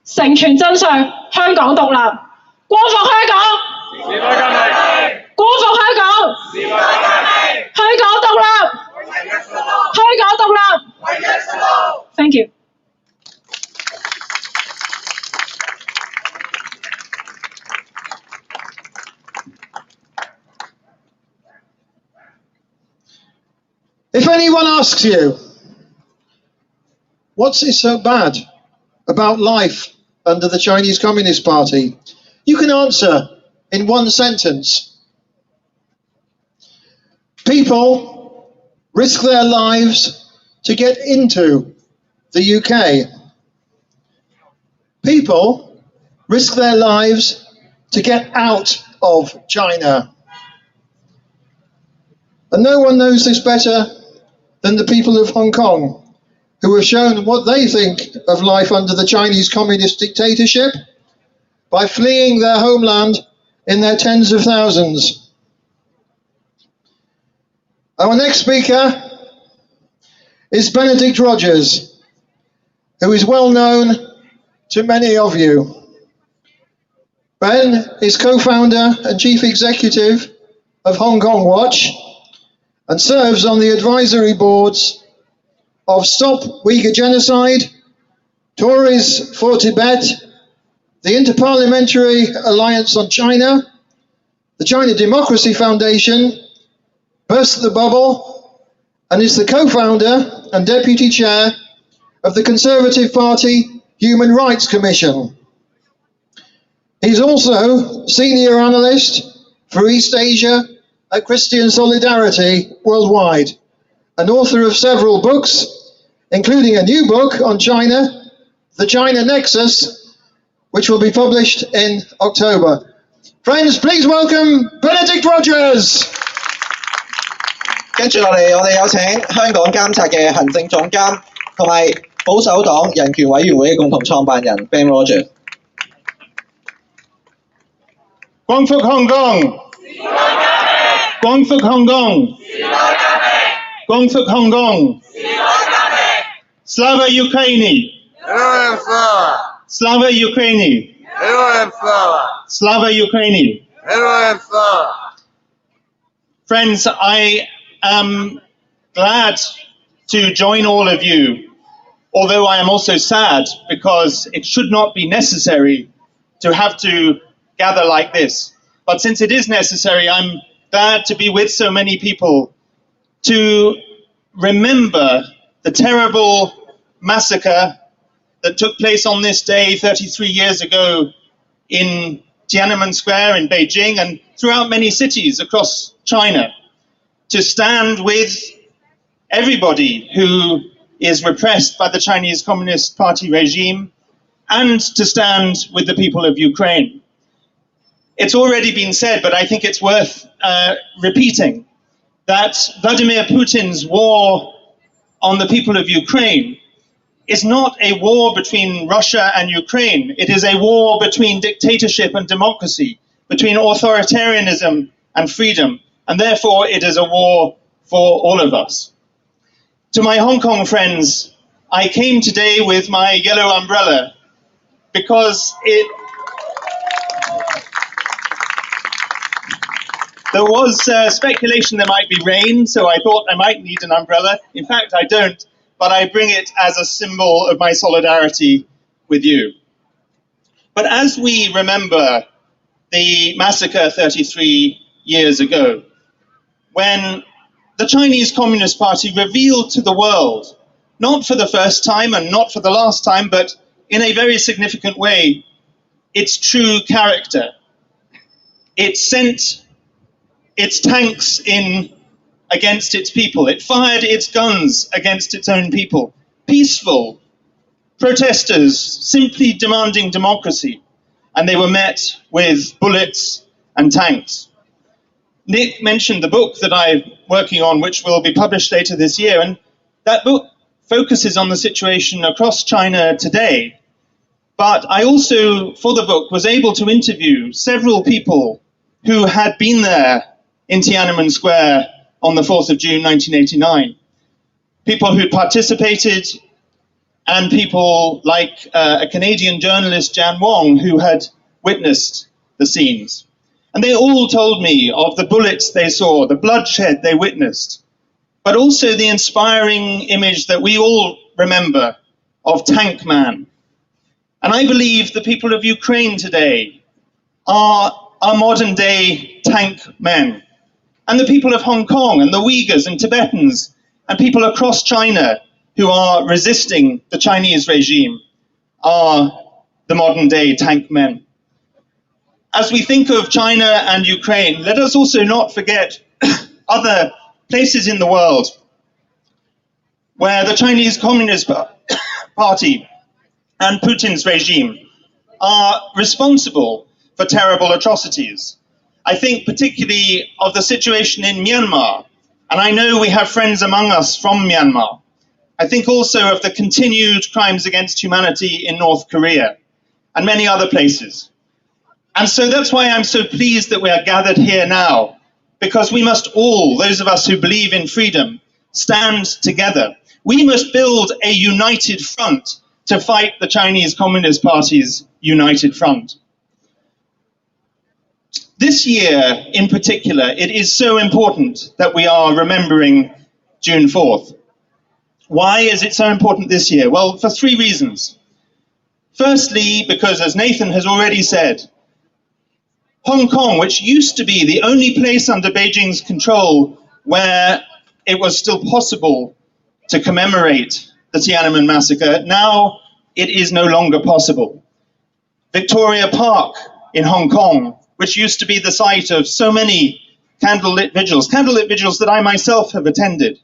承傳真相，香港獨立，光復香港，時代革命，光復香港，時代革命，香港獨立，香港獨立。Thank you. If anyone asks you, what's it so bad about life under the Chinese Communist Party, you can answer in one sentence. People risk their lives to get into the UK. People risk their lives to get out of China. And no one knows this better than the people of Hong Kong. who have shown what they think of life under the Chinese communist dictatorship by fleeing their homeland in their tens of thousands. Our next speaker is Benedict Rogers, who is well known to many of you. Ben is co-founder and chief executive of Hong Kong Watch and serves on the advisory boards of Stop Uyghur Genocide, Tories for Tibet, the Interparliamentary Alliance on China, the China Democracy Foundation, Burst the Bubble, and is the co-founder and deputy chair of the Conservative Party Human Rights Commission. He's also senior analyst for East Asia at Christian Solidarity Worldwide, and author of several books, including a new book on China, The China Nexus, which will be published in October. Friends, please welcome Benedict Rogers. 跟住落嚟，我哋有請香港監察嘅行政總監同埋保守黨人權委員會嘅共同創辦人 Ben Rogers。光復香港，光復香港，光復香港。Slava Ukraini! Героям слава! Slava Ukraini! Героям слава! Slava Ukraini! Героям слава! Friends, I am glad to join all of you, although I am also sad because it should not be necessary to have to gather like this. But since it is necessary, I'm glad to be with so many people to remember the terrible massacre that took place on this day 33 years ago in Tiananmen Square in Beijing and throughout many cities across China, to stand with everybody who is repressed by the Chinese Communist Party regime and to stand with the people of Ukraine. It's already been said, but I think it's worth repeating, that Vladimir Putin's war on the people of Ukraine is not a war between Russia and Ukraine. It is a war between dictatorship and democracy, between authoritarianism and freedom, and therefore it is a war for all of us. To my Hong Kong friends, I came today with my yellow umbrella because there was speculation there might be rain, so I thought I might need an umbrella. In fact, I don't, but I bring it as a symbol of my solidarity with you. But as we remember the massacre 33 years ago, when the Chinese Communist Party revealed to the world, not for the first time and not for the last time, but in a very significant way, its true character. It sent its tanks in against its people. It fired its guns against its own people. Peaceful protesters simply demanding democracy, and they were met with bullets and tanks. Nick mentioned the book that I'm working on, which will be published later this year, and that book focuses on the situation across China today. But I also, for the book, was able to interview several people who had been there in Tiananmen Square on the 4th of June 1989. People who participated and people like a Canadian journalist, Jan Wong, who had witnessed the scenes. And they all told me of the bullets they saw, the bloodshed they witnessed, but also the inspiring image that we all remember of Tank Man. And I believe the people of Ukraine today are our modern day tank men. And the people of Hong Kong and the Uyghurs and Tibetans and people across China who are resisting the Chinese regime are the modern day tank men. As we think of China and Ukraine, let us also not forget other places in the world where the Chinese Communist Party and Putin's regime are responsible for terrible atrocities. I think particularly of the situation in Myanmar, and I know we have friends among us from Myanmar. I think also of the continued crimes against humanity in North Korea and many other places. And so that's why I'm so pleased that we are gathered here now, because we must all, those of us who believe in freedom, stand together. We must build a united front to fight the Chinese Communist Party's united front. This year in particular, it is so important that we are remembering June 4th. Why is it so important this year? Well, for three reasons. Firstly, because as Nathan has already said, Hong Kong, which used to be the only place under Beijing's control where it was still possible to commemorate the Tiananmen massacre, now it is no longer possible. Victoria Park in Hong Kong, which used to be the site of so many candlelit vigils that I myself have attended,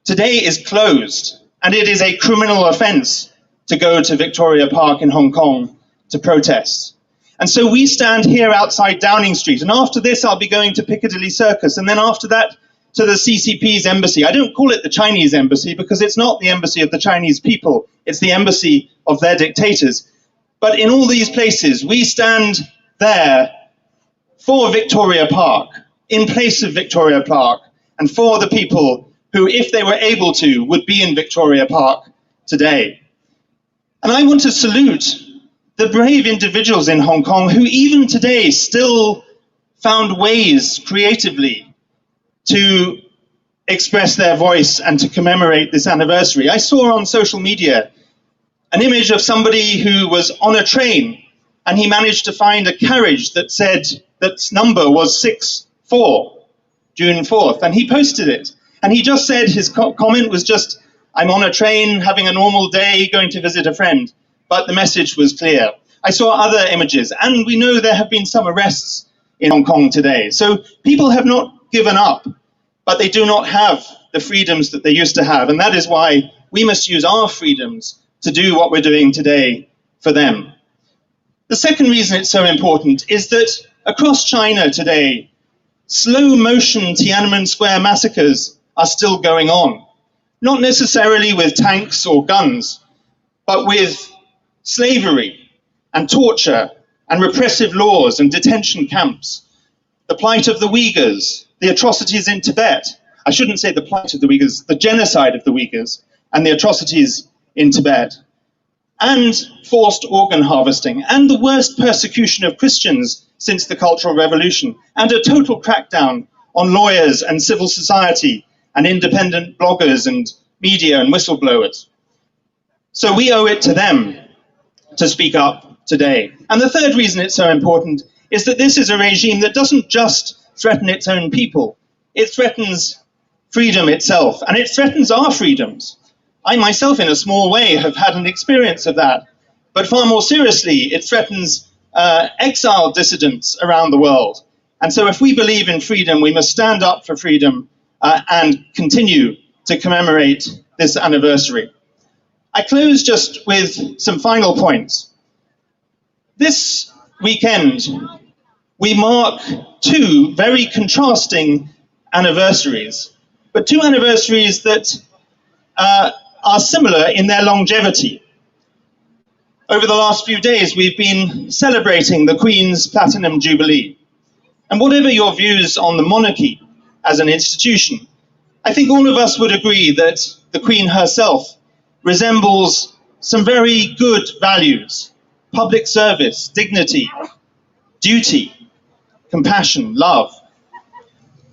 today is closed, and it is a criminal offence to go to Victoria Park in Hong Kong to protest. And so we stand here outside Downing Street, and after this I'll be going to Piccadilly Circus, and then after that to the CCP's embassy. I don't call it the Chinese embassy because it's not the embassy of the Chinese people, it's the embassy of their dictators. But in all these places, we stand there for Victoria Park, in place of Victoria Park, and for the people who, if they were able to, would be in Victoria Park today. And I want to salute the brave individuals in Hong Kong who even today still found ways creatively to express their voice and to commemorate this anniversary. I saw on social media an image of somebody who was on a train and he managed to find a carriage that said that number was 64, June 4th, and he posted it. And he just said, his comment was just, I'm on a train having a normal day going to visit a friend. But the message was clear. I saw other images, and we know there have been some arrests in Hong Kong today. So people have not given up, but they do not have the freedoms that they used to have. And that is why we must use our freedoms to do what we're doing today for them. The second reason it's so important is that across China today, slow motion Tiananmen Square massacres are still going on. Not necessarily with tanks or guns, but with slavery and torture and repressive laws and detention camps. The plight of the Uyghurs, the atrocities in Tibet. I shouldn't say the plight of the Uyghurs, the genocide of the Uyghurs and the atrocities in Tibet. And forced organ harvesting, and the worst persecution of Christians since the Cultural Revolution, and a total crackdown on lawyers and civil society and independent bloggers and media and whistleblowers. So we owe it to them to speak up today. And the third reason it's so important is that this is a regime that doesn't just threaten its own people, it threatens freedom itself, and it threatens our freedoms. I myself, in a small way, have had an experience of that. But far more seriously, it threatens exiled dissidents around the world. And so if we believe in freedom, we must stand up for freedom and continue to commemorate this anniversary. I close just with some final points. This weekend, we mark two very contrasting anniversaries, but two anniversaries that are similar in their longevity. Over the last few days, we've been celebrating the Queen's Platinum Jubilee. And whatever your views on the monarchy as an institution, I think all of us would agree that the Queen herself resembles some very good values: public service, dignity, duty, compassion, love.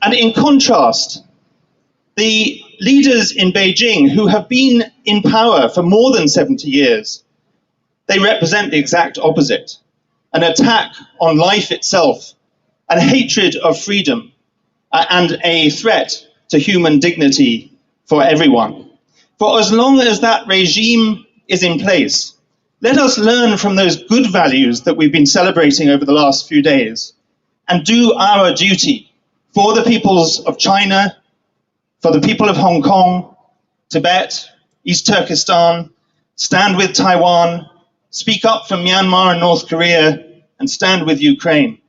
And in contrast, the leaders in Beijing who have been in power for more than 70 years, they represent the exact opposite: an attack on life itself, a hatred of freedom, and a threat to human dignity for everyone. For as long as that regime is in place, let us learn from those good values that we've been celebrating over the last few days and do our duty for the peoples of China, for the people of Hong Kong, Tibet, East Turkestan, stand with Taiwan, speak up for Myanmar and North Korea, and stand with Ukraine.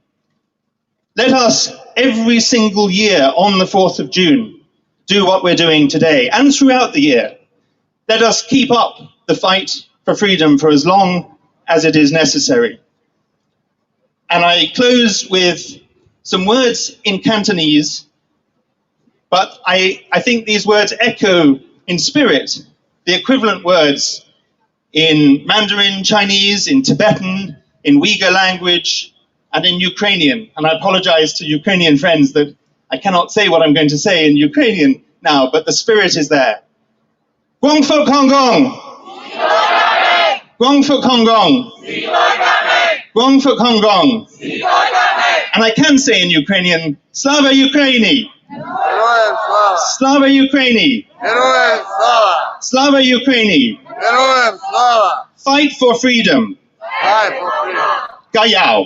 Let us, every single year on the 4th of June, do what we're doing today and throughout the year, let us keep up the fight for freedom for as long as it is necessary. And I close with some words in Cantonese, but I think these words echo in spirit the equivalent words in Mandarin, Chinese, in Tibetan, in Uyghur language, and in Ukrainian. And I apologize to Ukrainian friends that I cannot say what I'm going to say in Ukrainian now, but the spirit is there. Guangfu Kongong! Guangfu Kongong! Guangfu Kongong! And I can say in Ukrainian, Slava Ukraini! Slava Ukraini! Slava Ukraini! Fight for freedom! Gayao!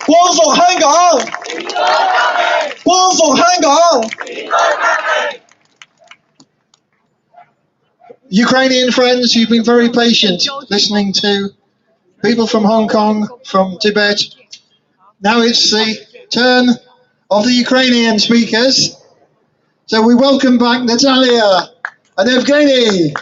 光復香港！光復香港！ Ukrainian friends, you've been very patient listening to people from Hong Kong, from Tibet. Now it's the turn of the Ukrainian speakers. So we welcome back Natalia and Evgeny.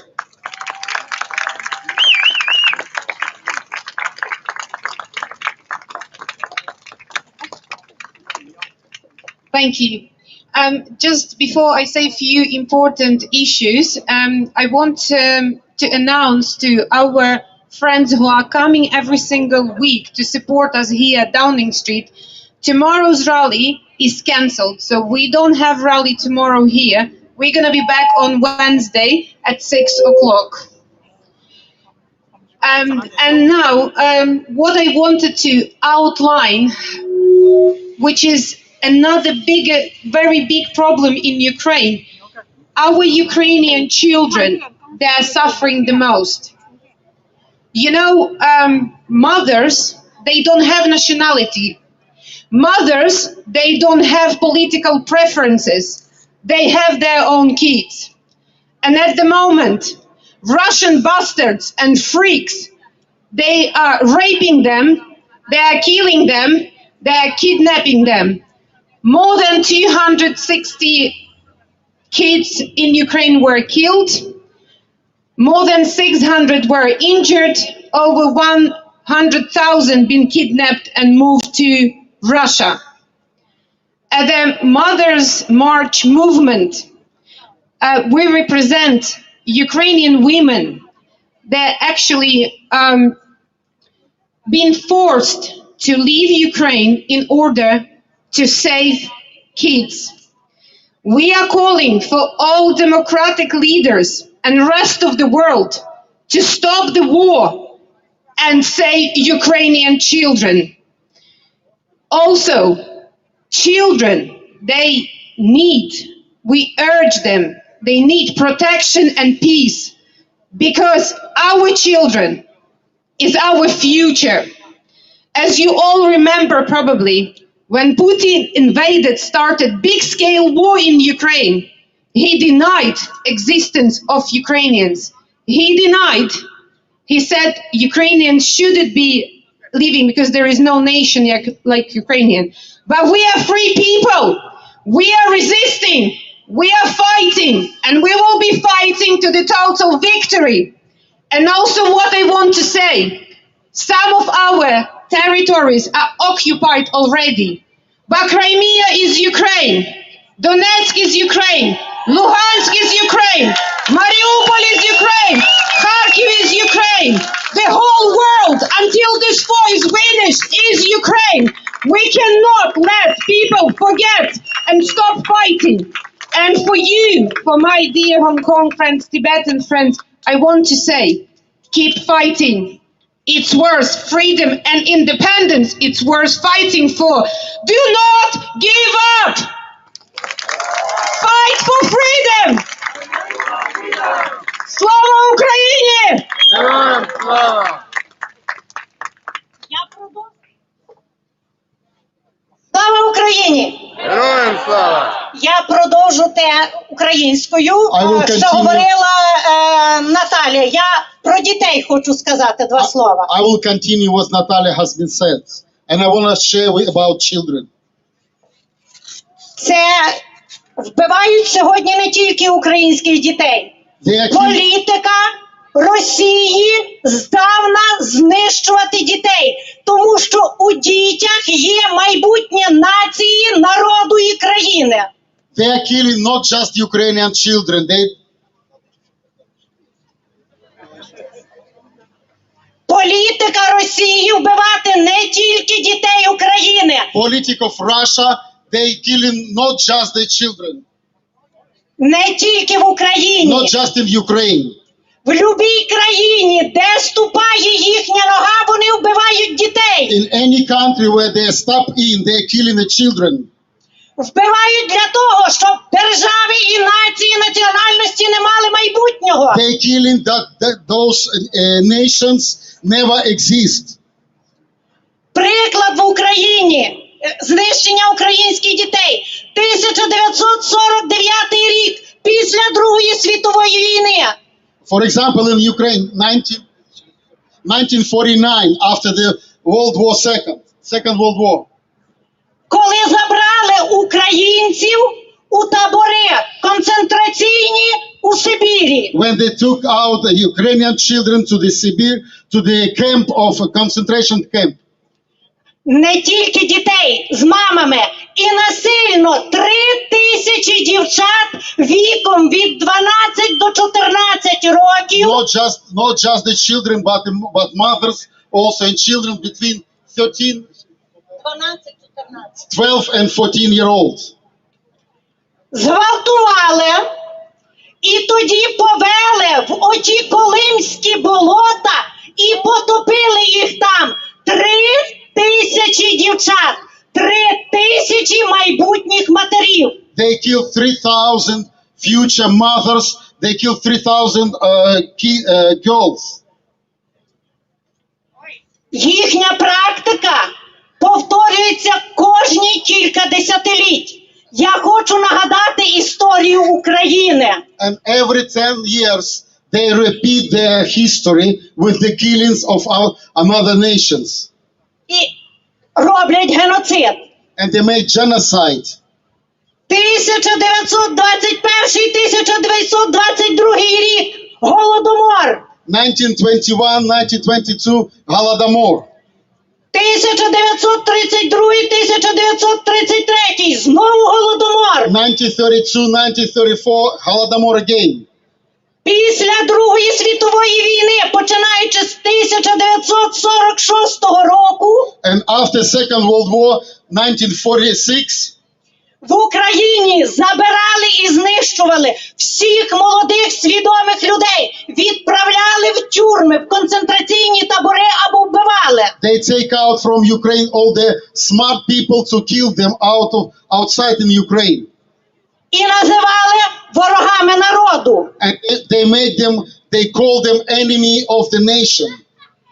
Thank you. Just before I say a few important issues, I want to announce to our friends who are coming every single week to support us here at Downing Street, tomorrow's rally is cancelled. So we don't have rally tomorrow here. We're going to be back on Wednesday at 6 o'clock. And now, what I wanted to outline, which is another very big problem in Ukraine. Our Ukrainian children, they are suffering the most. You know, mothers, they don't have nationality. Mothers, they don't have political preferences. They have their own kids. And at the moment, Russian bastards and freaks, they are raping them, they are killing them, they are kidnapping them. More than 260 kids in Ukraine were killed. More than 600 were injured. Over 100,000 been kidnapped and moved to Russia. At the Mothers' March movement, we represent Ukrainian women that actually been forced to leave Ukraine in order to save kids. We are calling for all democratic leaders and rest of the world to stop the war and save Ukrainian children. Also, children, we urge them, they need protection and peace, because our children is our future. As you all remember probably, when Putin started big-scale war in Ukraine, he denied existence of Ukrainians. He said Ukrainians shouldn't be living because there is no nation like Ukrainian. But we are free people. We are resisting. We are fighting. And we will be fighting to the total victory. And also what I want to say, some of our territories are occupied already. But Crimea is Ukraine. Donetsk is Ukraine. Luhansk is Ukraine. Mariupol is Ukraine. Kharkiv is Ukraine. The whole world, until this war is finished, is Ukraine. We cannot let people forget and stop fighting. And for you, for my dear Hong Kong friends, Tibetan friends, I want to say, keep fighting. It's worth freedom and independence. It's worth fighting for. Do not give up. Fight for freedom. Slava Ukraini! Слава Україні! Героям слава! Я продовжу те українською, що говорила Наталія. Я про дітей хочу сказати два слова. I will continue what Natalia has been said, and I want to share about children. Це Вбивають сьогодні не тільки українських дітей. Політика Росії здавна знищувати дітей, тому що у дітях є майбутнє нації, народу і країни. They are killing not just Ukrainian children. Політика Росії вбивати не тільки дітей України. Politic of Russia, they killing not just the children. Не тільки в Україні. Not just in Ukraine. В любій країні, де ступає їхня нога, вони вбивають дітей. In any country where they step in, they are killing the children. Вбивають для того, щоб держави і нації, національності не мали майбутнього. They are killing that those nations never exist. Приклад в Україні знищення українських дітей. 1949 рік, після Другої світової війни. For example, in Ukraine, 1949, after the Second World War. Коли забрали українців у табори концентраційні у Сибірі. When they took out the Ukrainian children to the Sibir, to the camp of a concentration camp. Не тільки дітей з мамами, і насильно 3000 дівчат віком від 12 до 14 років. Not just the children, but mothers also, and children between 12 and 14-year-olds. Зґвалтували і тоді повели в оті Колимські болота і потопили їх там. 3000 дівчат, 3000 майбутніх матерів. They killed 3,000 future mothers. They killed 3,000 girls. Їхня практика повторюється кожні кілька десятиліть. Я хочу нагадати історію України. And every 10 years they repeat their history with the killings of another nations. І роблять геноцид. And they make genocide. 1921-1922 рік Голодомор. 1921-1922 Голодомор. 1932-1933 знову Голодомор. 1932-1934 Голодомор again. Після Другої світової війни, починаючи з 1946 року, And after Second World War, 1946, в Україні забирали і знищували всіх молодих свідомих людей, відправляли в тюрми, в концентраційні табори або вбивали. they take out from Ukraine all the smart people to kill them outside in Ukraine. І називали ворогами народу. And they call them enemy of the nation.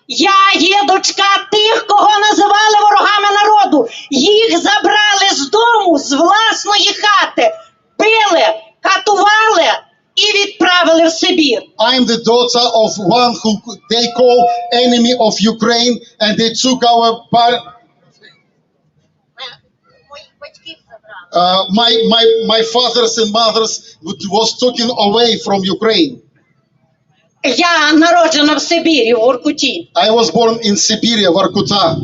Я є дочка тих, кого називали ворогами народу. Їх забрали з дому, з власної хати, били, катували і відправили в Сибір. I'm the daughter of one who they call enemy of Ukraine, and they took my fathers and mothers was taken away from Ukraine. Я народжена в Сибірі, в Воркуті. I was born in Siberia, Vorkuta.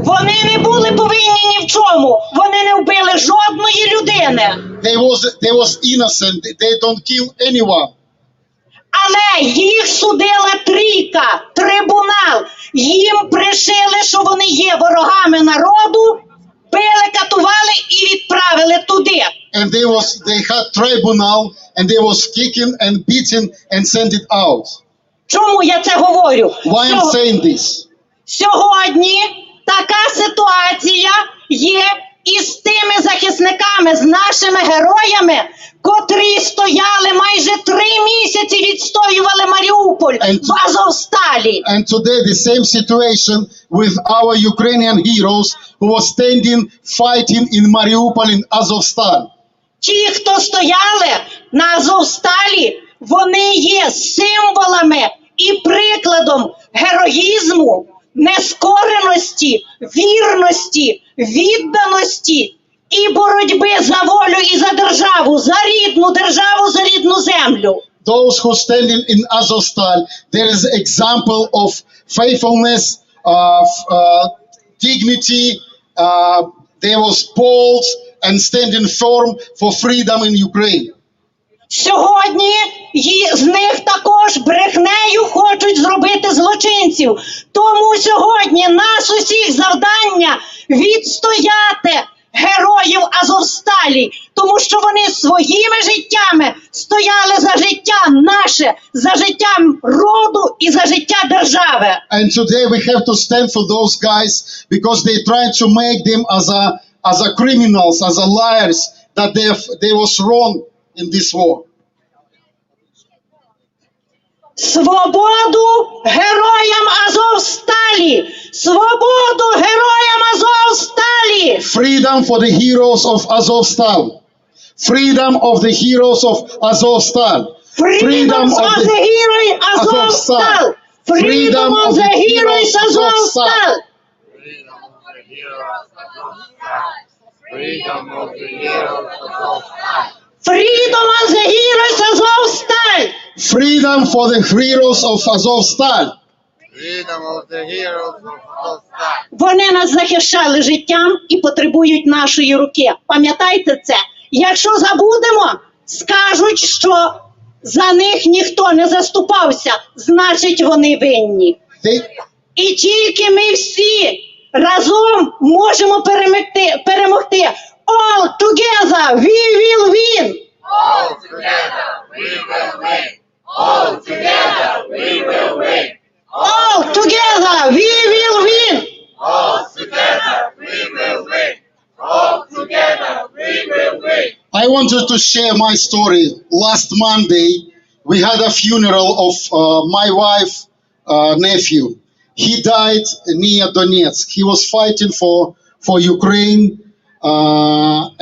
Вони не були повинні ні в чому. Вони не вбили жодної людини. They was innocent. They don't kill anyone. Але їх судила трійка, трибунал. Їм пришили, що вони є ворогами народу, били, катували і відправили туди. And they had tribunal, and they was kicking and beating and sent it out. Чому я це говорю? Why I'm saying this? Сьогодні така ситуація є із тими захисниками, з нашими героями, котрі стояли майже 3 місяці, відстоювали Маріуполь в Азовсталі. And today the same situation with our Ukrainian heroes who were standing, fighting in Mariupol in Azovstal. Ті, хто стояли на Азовсталі, вони є символами і прикладом героїзму, нескореності, вірності, відданості і боротьби за волю і за державу, за рідну державу, за рідну землю. Those who standing in Azovstal, there is example of faithfulness, of dignity. There was polls and standing firm for freedom in Ukraine. Сьогодні з них також брехнею хочуть зробити злочинців. Тому сьогодні нас усіх завдання відстояти героїв Азовсталі, тому що вони своїми життями стояли за життя наше, за життя роду і за життя держави. And today we have to stand for those guys because they try to make them as a criminals, as a liars, that they was wrong in this war. Свободу героям Азовсталі! Свободу героям Азовсталі! Freedom for the heroes of Azovstal. Freedom of the heroes of Azovstal. Freedom of the heroes Azovstal! Freedom of the heroes Azovstal! Freedom of the heroes Azovstal! Freedom of the heroes Azovstal! Freedom for the heroes of Azovstal. Freedom of the heroes of Azovstal! Вони нас захищали життям і потребують нашої руки. Пам'ятайте це. Якщо забудемо, скажуть, що за них ніхто не заступався, значить вони винні. І тільки ми всі разом можемо перемогти. All together we will win. All together we will win. All together we will win. All together we will win. All together we will win. All together we will win. I wanted to share my story. Last Monday, we had a funeral of my wife, nephew. He died near Donetsk. He was fighting for Ukraine,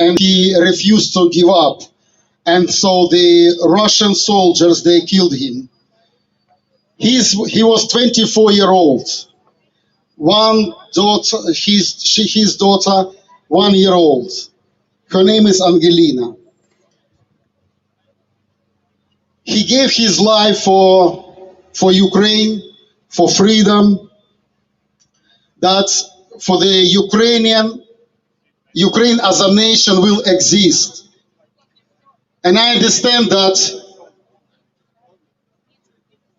and he refused to give up. And so the Russian soldiers, they killed him. He was 24-year-old. One daughter, his daughter, 1-year-old. Her name is Angelina. He gave his life for Ukraine, for freedom, that for the Ukraine as a nation will exist. And I understand that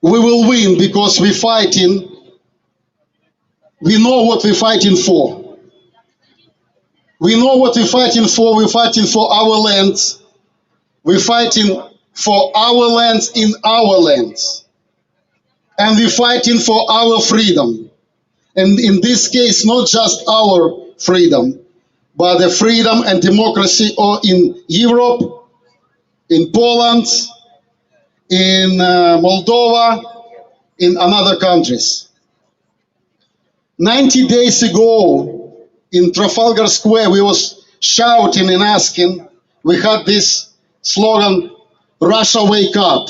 we will win because we're fighting. We know what we're fighting for. We know what we're fighting for. We're fighting for our lands. We're fighting for our lands in our lands. And we're fighting for our freedom. And in this case, not just our freedom, but the freedom and democracy in Europe, in Poland, in Moldova, in other countries. 90 days ago, in Trafalgar Square, we was shouting and asking. We had this slogan, Russia wake up.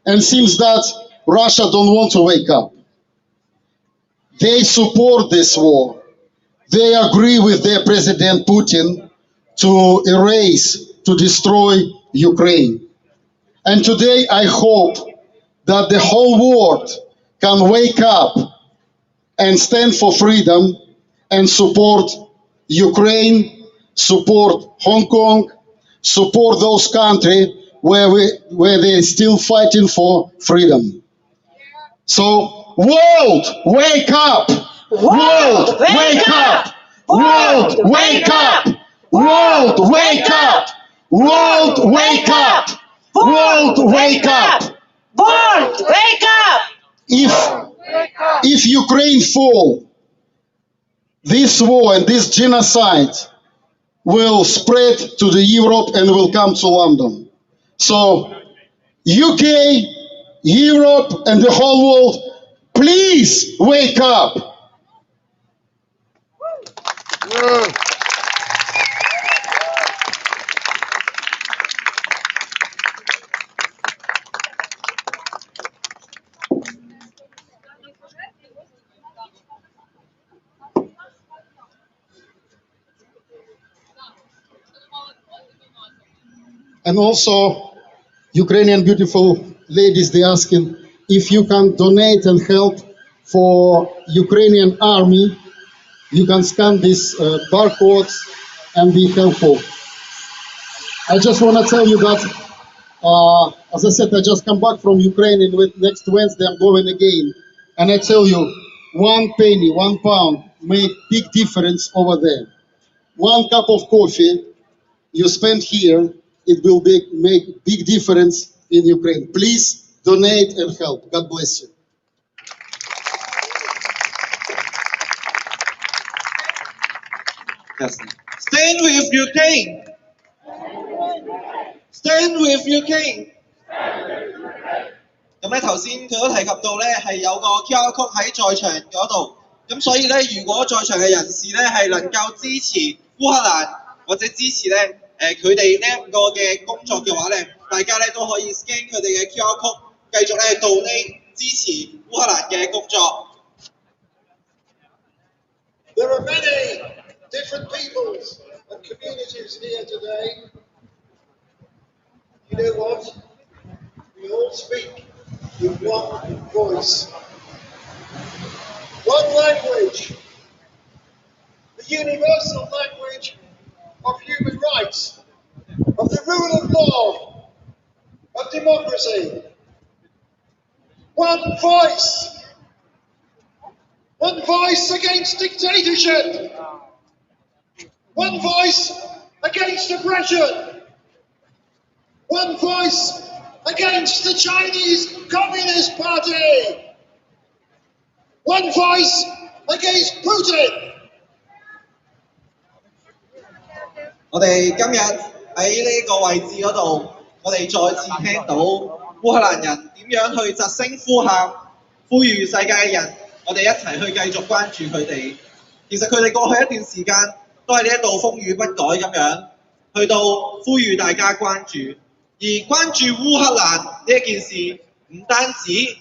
And it seems that Russia don't want to wake up. They support this war. They agree with their President Putin to erase, to destroy Ukraine. And today I hope that the whole world can wake up and stand for freedom and support Ukraine, support Hong Kong, support those countries where they're still fighting for freedom. So, world, wake up! World, wake up! World, wake up! World, wake up! World, wake up! World, wake up! World, wake up! If Ukraine fall, this war and this genocide will spread to the Europe and will come to London. So, UK, Europe, and the whole world, please wake up. And also, Ukrainian beautiful ladies, they asking if you can donate and help for Ukrainian army. You can scan these barcodes and be helpful. I just want to tell you that, as I said, I just come back from Ukraine, and next Wednesday I'm going again. And I tell you, 1 penny, 1 pound make big difference over there. 1 cup of coffee you spend here, it will make big difference in Ukraine. Please donate and help. God bless you. Yes. Stand with Ukraine. Stand with Ukraine. 咁咧頭先佢都提及到咧係有個 QR code 喺在場嗰度，咁所以咧如果在場嘅人士咧係能夠支持烏克蘭或者支持咧佢哋呢一個嘅工作嘅話咧，大家咧都可以 scan 佢哋嘅 QR code， 繼續咧donate支持烏克蘭嘅工作。There are many different peoples and communities here today. You know what? We all speak with one voice, one language, the universal language of human rights, of the rule of law, of democracy. One voice against dictatorship, one voice against oppression, one voice against the Chinese Communist Party, one voice against Putin. 我哋今日喺呢個位置嗰度，我哋再次聽到烏克蘭人點樣去疾聲呼喊，呼籲世界嘅人，我哋一齊去繼續關注佢哋。其實佢哋過去一段時間都喺呢一度風雨不改咁樣，去到呼籲大家關注。而關注烏克蘭呢一件事，唔單止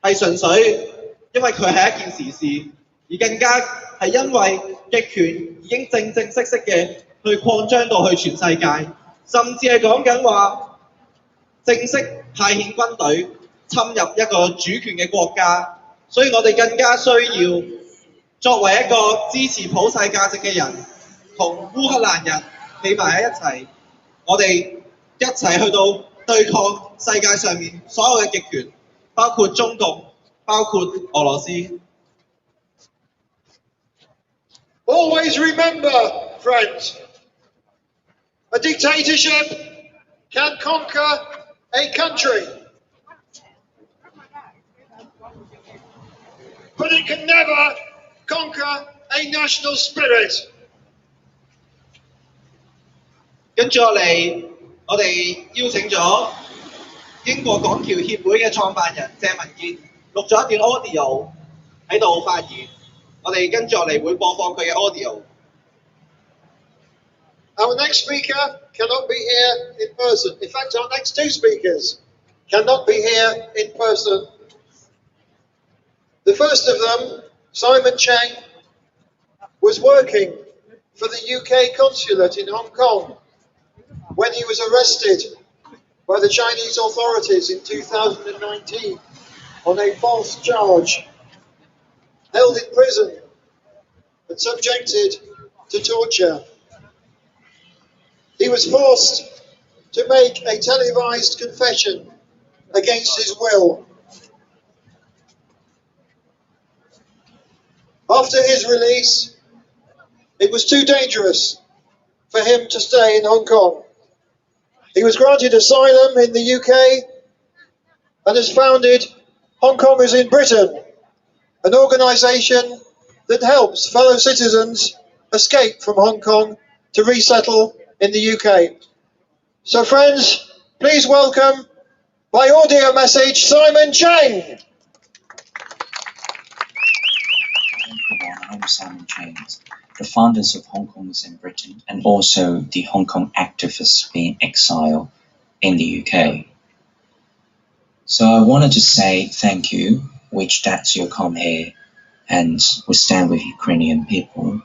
係純粹因為佢係一件時事，而更加係因為極權已經正式嘅去擴張到去全世界，甚至係講緊話正式派遣軍隊侵入一個主權嘅國家，所以我哋更加需要作為一個支持普世價值嘅人，同烏克蘭人企埋喺一齊，我哋一齊去到對抗世界上面所有嘅極權，包括中共，包括俄羅斯。Always remember, friends, a dictatorship can conquer a country, but it can never conquer a national spirit. 跟住落嚟，我哋邀請咗英國港僑協會嘅創辦人鄭文傑錄咗一段 audio 喺度發言，我哋跟住落嚟會播放佢嘅 audio。Our next speaker cannot be here in person. In fact, our next 2 speakers cannot be here in person. The first of them, Simon Chang, was working for the UK consulate in Hong Kong when he was arrested by the Chinese authorities in 2019 on a false charge, held in prison and subjected to torture. He was forced to make a televised confession against his will. After his release, it was too dangerous for him to stay in Hong Kong. He was granted asylum in the UK and has founded Hong Kongers in Britain, an organisation that helps fellow citizens escape from Hong Kong to resettle in the UK. So friends, please welcome by audio message Simon Chang. I'm Simon Chang, the founders of Hong Kongers in Britain and also the Hong Kong activists being exiled in the UK. So I wanted to say thank you, which that you come here and we stand with Ukrainian people,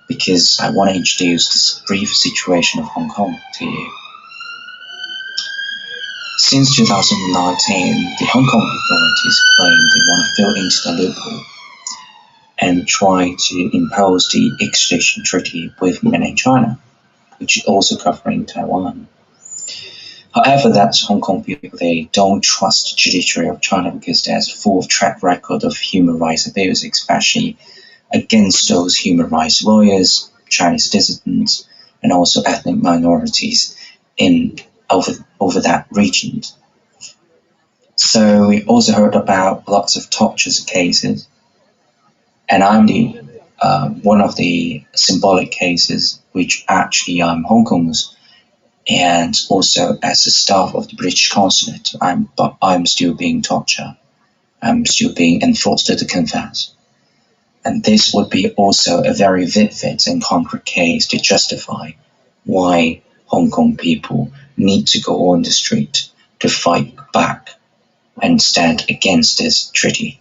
because I want to introduce this brief situation of Hong Kong to you. Since 2019, the Hong Kong authorities claim they want to fill into the loophole and try to impose the extradition treaty with mainland China, which is also covering Taiwan. However, that's Hong Kong people, they don't trust the judiciary of China because there's a full track record of human rights abuse, especially against those human rights lawyers, Chinese citizens, and also ethnic minorities in over that region. So we also heard about lots of torture cases, and I'm the one of the symbolic cases which actually I'm Hong Kong's, and also as a staff of the British consulate, I'm still being tortured. I'm still being enforced to confess. And this would be also a very vivid and concrete case to justify why Hong Kong people need to go on the street to fight back and stand against this treaty.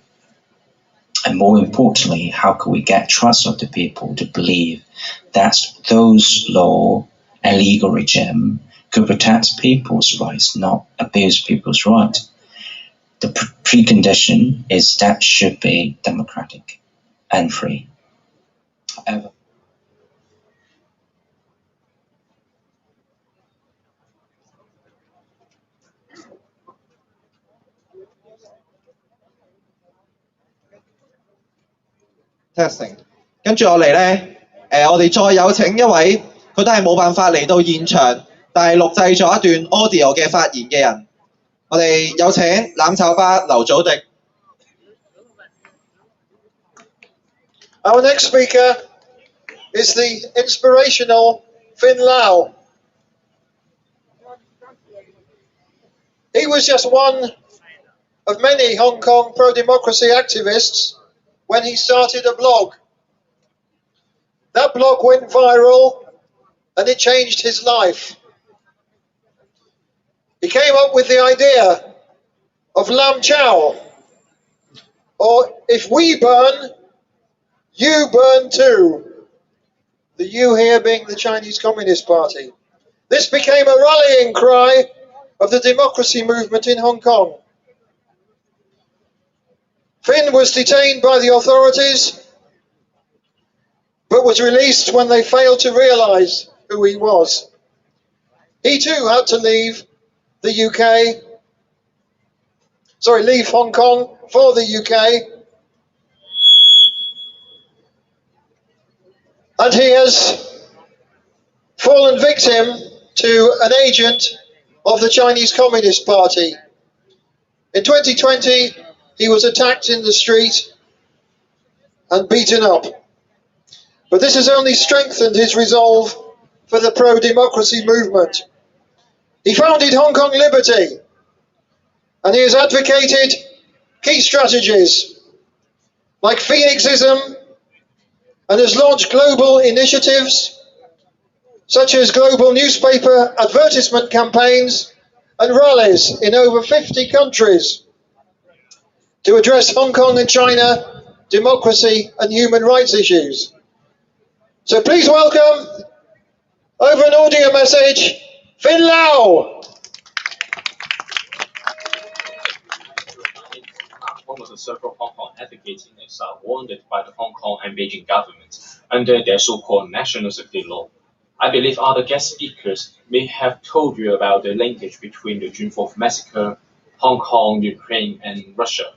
And more importantly, how can we get trust of the people to believe that those law and legal regime could protect people's rights, not abuse people's rights? The precondition is that should be democratic and free. However, testing， 跟住落嚟咧，我哋再有請一位，佢都係冇辦法嚟到現場，但係錄製咗一段 audio 嘅發言嘅人。我哋有請攬炒巴劉祖迪。Our next speaker is the inspirational Fin Lau. He was just one of many Hong Kong pro-democracy activists when he started a blog. That blog went viral and it changed his life. He came up with the idea of Lam Chao, or if we burn, you burn too. The you here being the Chinese Communist Party. This became a rallying cry of the democracy movement in Hong Kong. Fin was detained by the authorities, but was released when they failed to realise who he was. He too had to leave leave Hong Kong for the UK. And he has fallen victim to an agent of the Chinese Communist Party. In 2020, he was attacked in the street and beaten up. But this has only strengthened his resolve for the pro-democracy movement. He founded Hong Kong Liberty, and he has advocated key strategies like Phoenixism, and has launched global initiatives such as global newspaper advertisement campaigns and rallies in over 50 countries to address Hong Kong and China democracy and human rights issues. So please welcome, over an audio message, Fin Lau. One of the several Hong Kong advocates in exile warned by the Hong Kong and Beijing government under their so-called national security law. I believe other guest speakers may have told you about the linkage between the June 4th massacre, Hong Kong, Ukraine, and Russia.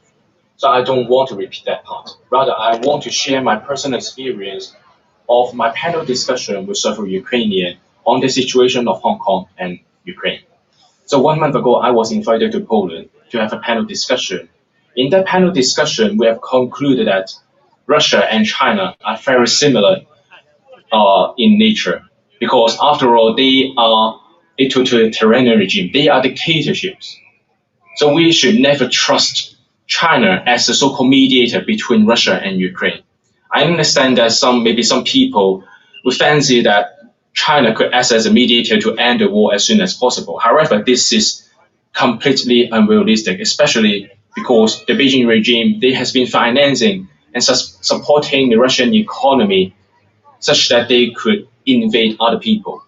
So I don't want to repeat that part. Rather, I want to share my personal experience of my panel discussion with several Ukrainians on the situation of Hong Kong and Ukraine. So 1 month ago, I was invited to Poland to have a panel discussion. In that panel discussion, we have concluded that Russia and China are very similar in nature, because after all, they are a totalitarian regime. They are dictatorships. So we should never trust China as a so-called mediator between Russia and Ukraine. I understand that maybe some people would fancy that China could act as a mediator to end the war as soon as possible. However, this is completely unrealistic, especially because the Beijing regime, they has been financing and supporting the Russian economy such that they could invade other people.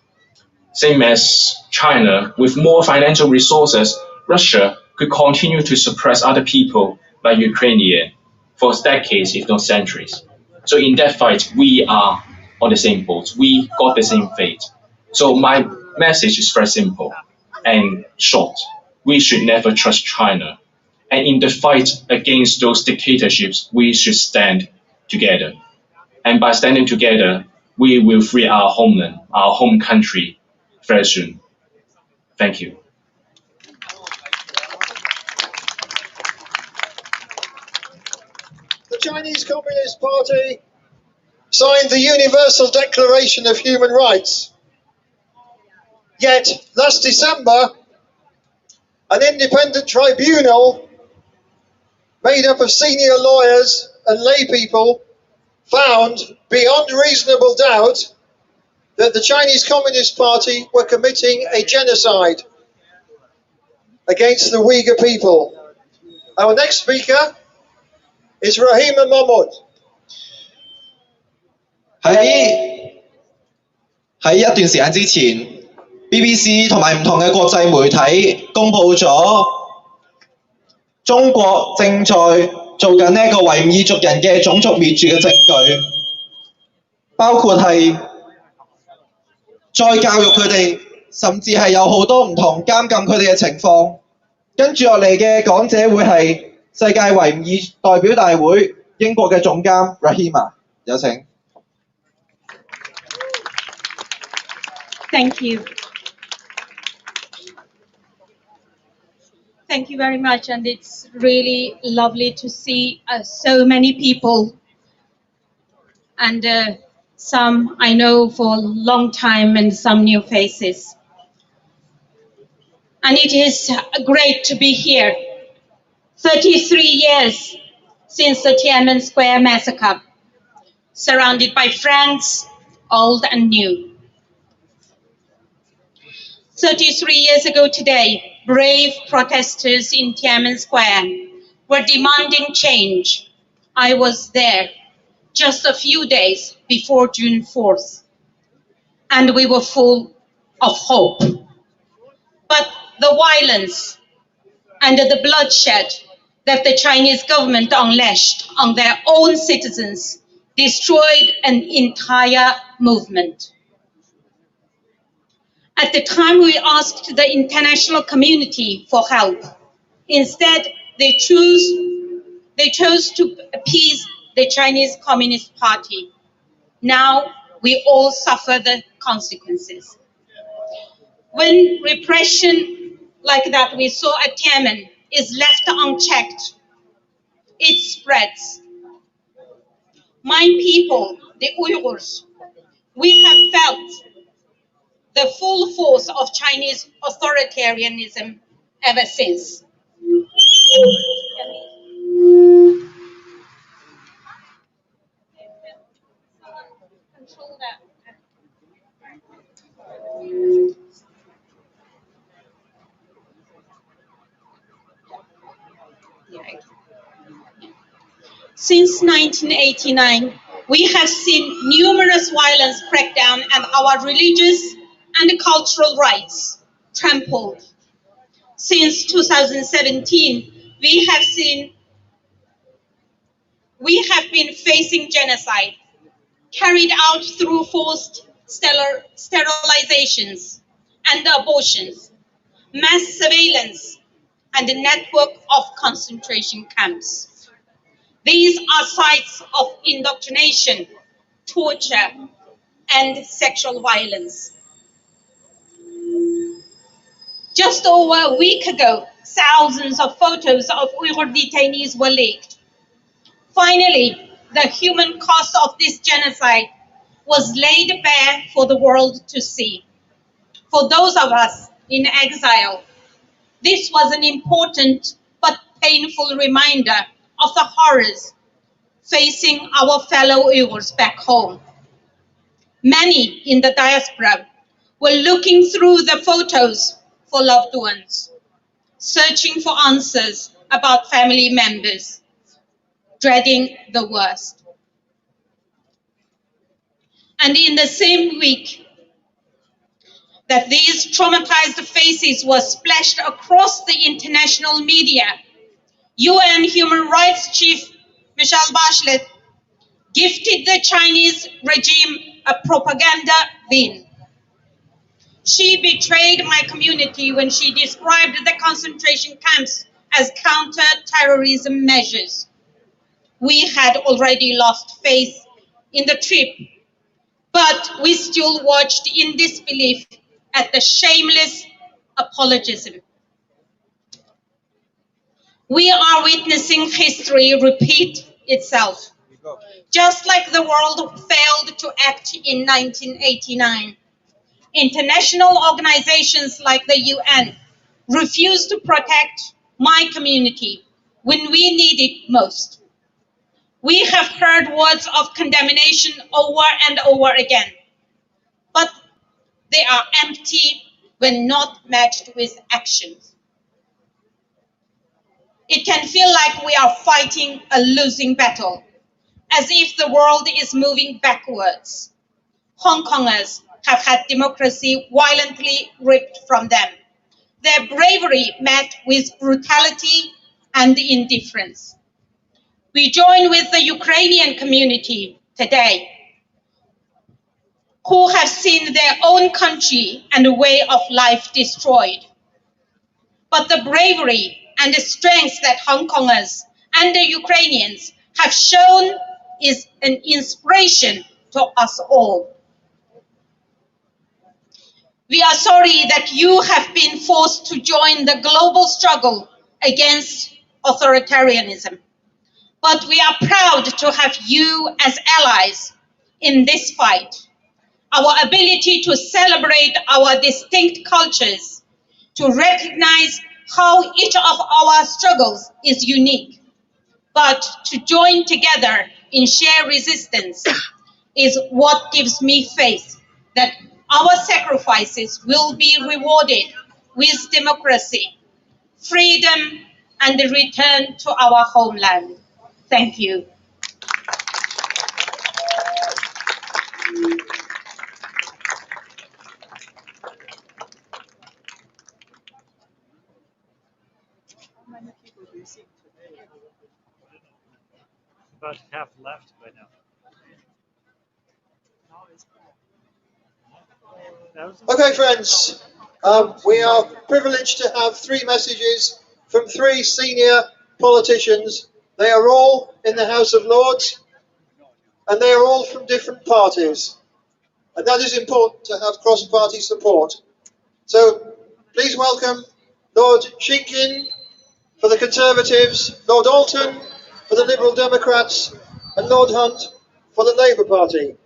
Same as China, with more financial resources, Russia could continue to suppress other people like Ukrainian for decades, if not centuries. So in that fight, we are on the same boat. We got the same fate. So my message is very simple and short. We should never trust China. And in the fight against those dictatorships, we should stand together. And by standing together, we will free our homeland, our home country very soon. Thank you. The Chinese Communist Party signed the Universal Declaration of Human Rights. Yet, last December, an independent tribunal made up of senior lawyers and lay people found beyond reasonable doubt that the Chinese Communist Party were committing a genocide against the Uyghur people. Our next speaker is Rahima Mahmoud. 喺一段時間之前 ，BBC 同埋唔同嘅國際媒體公佈咗中國正在做緊呢一個維吾爾族人嘅種族滅絕嘅證據，包括係再教育佢哋，甚至係有好多唔同監禁佢哋嘅情況。跟住落嚟嘅講者會係世界維吾爾代表大會英國嘅總監 Rahima， 有請。Thank you. Thank you very much, and it's really lovely to see so many people, and some I know for a long time and some new faces. And it is great to be here. 33 years since the Tiananmen Square massacre, surrounded by friends, old and new. 33 years ago today, brave protesters in Tiananmen Square were demanding change. I was there just a few days before June 4th, and we were full of hope. But the violence and the bloodshed that the Chinese government unleashed on their own citizens destroyed an entire movement. At the time, we asked the international community for help. Instead, they chose to appease the Chinese Communist Party. Now, we all suffer the consequences. When repression like that we saw at Tiananmen is left unchecked, it spreads. My people, the Uyghurs, we have felt the full force of Chinese authoritarianism ever since. Since 1989, we have seen numerous violence crackdown and our religious and cultural rights trampled. Since 2017, we have been facing genocide carried out through forced sterilizations and abortions, mass surveillance, and a network of concentration camps. These are sites of indoctrination, torture, and sexual violence. Just over a week ago, thousands of photos of Uyghur detainees were leaked. Finally, the human cost of this genocide was laid bare for the world to see. For those of us in exile, this was an important but painful reminder of the horrors facing our fellow Uyghurs back home. Many in the diaspora were looking through the photos for loved ones, searching for answers about family members, dreading the worst. And in the same week, that these traumatized faces were splashed across the international media, UN Human Rights Chief Michelle Bachelet gifted the Chinese regime a propaganda win. She betrayed my community when she described the concentration camps as counter-terrorism measures. We had already lost faith in the trip, but we still watched in disbelief at the shameless apologism. We are witnessing history repeat itself. Just like the world failed to act in 1989, international organizations like the UN refused to protect my community when we need it most. We have heard words of condemnation over and over again, but they are empty when not matched with actions. It can feel like we are fighting a losing battle, as if the world is moving backwards. Hong Kongers have had democracy violently ripped from them. Their bravery met with brutality and indifference. We join with the Ukrainian community today, who have seen their own country and way of life destroyed. But the bravery and the strength that Hong Kongers and the Ukrainians have shown is an inspiration to us all. We are sorry that you have been forced to join the global struggle against authoritarianism, but we are proud to have you as allies in this fight. Our ability to celebrate our distinct cultures, to recognize how each of our struggles is unique, but to join together in shared resistance is what gives me faith that our sacrifices will be rewarded with democracy, freedom, and the return to our homeland. Thank you. About half left by now. Okay, friends, we are privileged to have three messages from three senior politicians. They are all in the House of Lords, and they are all from different parties. And that is important to have cross-party support. So please welcome Lord Shinkin for the Conservatives, Lord Alton for the Liberal Democrats, and Lord Hunt for the Labour Party.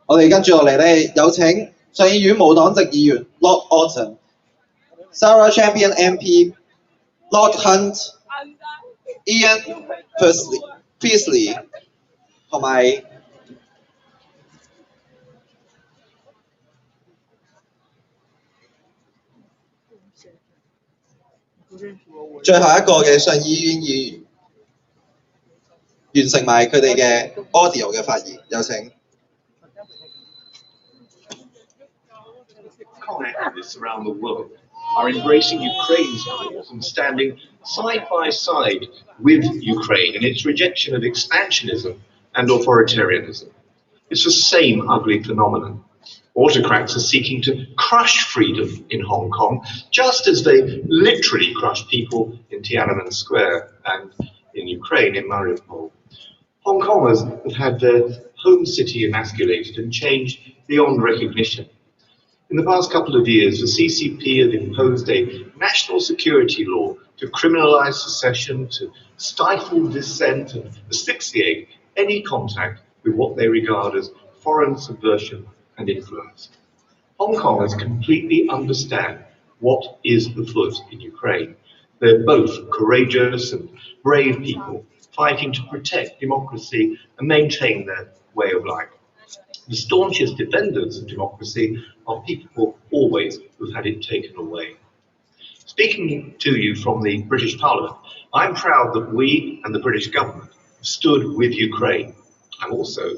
我哋跟住落嚟咧，有請上議院無黨籍議員 Lord Alton、Sarah Champion MP、Lord Hunt、Ian Pearsley 同埋最後一個嘅上議院議員完成埋佢哋嘅 audio 嘅發言，有請。Activists around the world are embracing Ukraine's cause and standing side by side with Ukraine in its rejection of expansionism and authoritarianism. It's the same ugly phenomenon. Autocrats are seeking to crush freedom in Hong Kong, just as they literally crushed people in Tiananmen Square and in Ukraine, in Mariupol. Hong Kongers have had their home city emasculated and changed beyond recognition. In the past couple of years, the CCP have imposed a national security law to criminalize secession, to stifle dissent and asphyxiate any contact with what they regard as foreign subversion and influence. Hong Kongers completely understand what is afoot in Ukraine. They're both courageous and brave people fighting to protect democracy and maintain their way of life. The staunchest defenders of democracy are people always who've had it taken away. Speaking to you from the British Parliament, I'm proud that we and the British government have stood with Ukraine. I'm also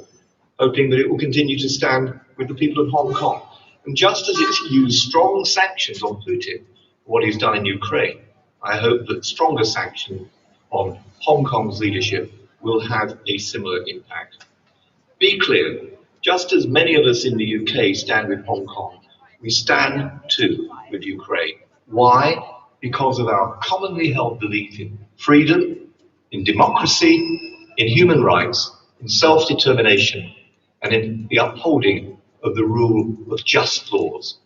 hoping that it will continue to stand with the people of Hong Kong And just as it's used strong sanctions on Putin for what he's done in Ukraine, I hope that stronger sanctions on Hong Kong's leadership will have a similar impact. Be clear, just as many of us in the UK stand with Hong Kong, we stand too with Ukraine. Why? Because of our commonly held belief in freedom, in democracy, in human rights, in self-determination, and in the upholding of the rule of just laws.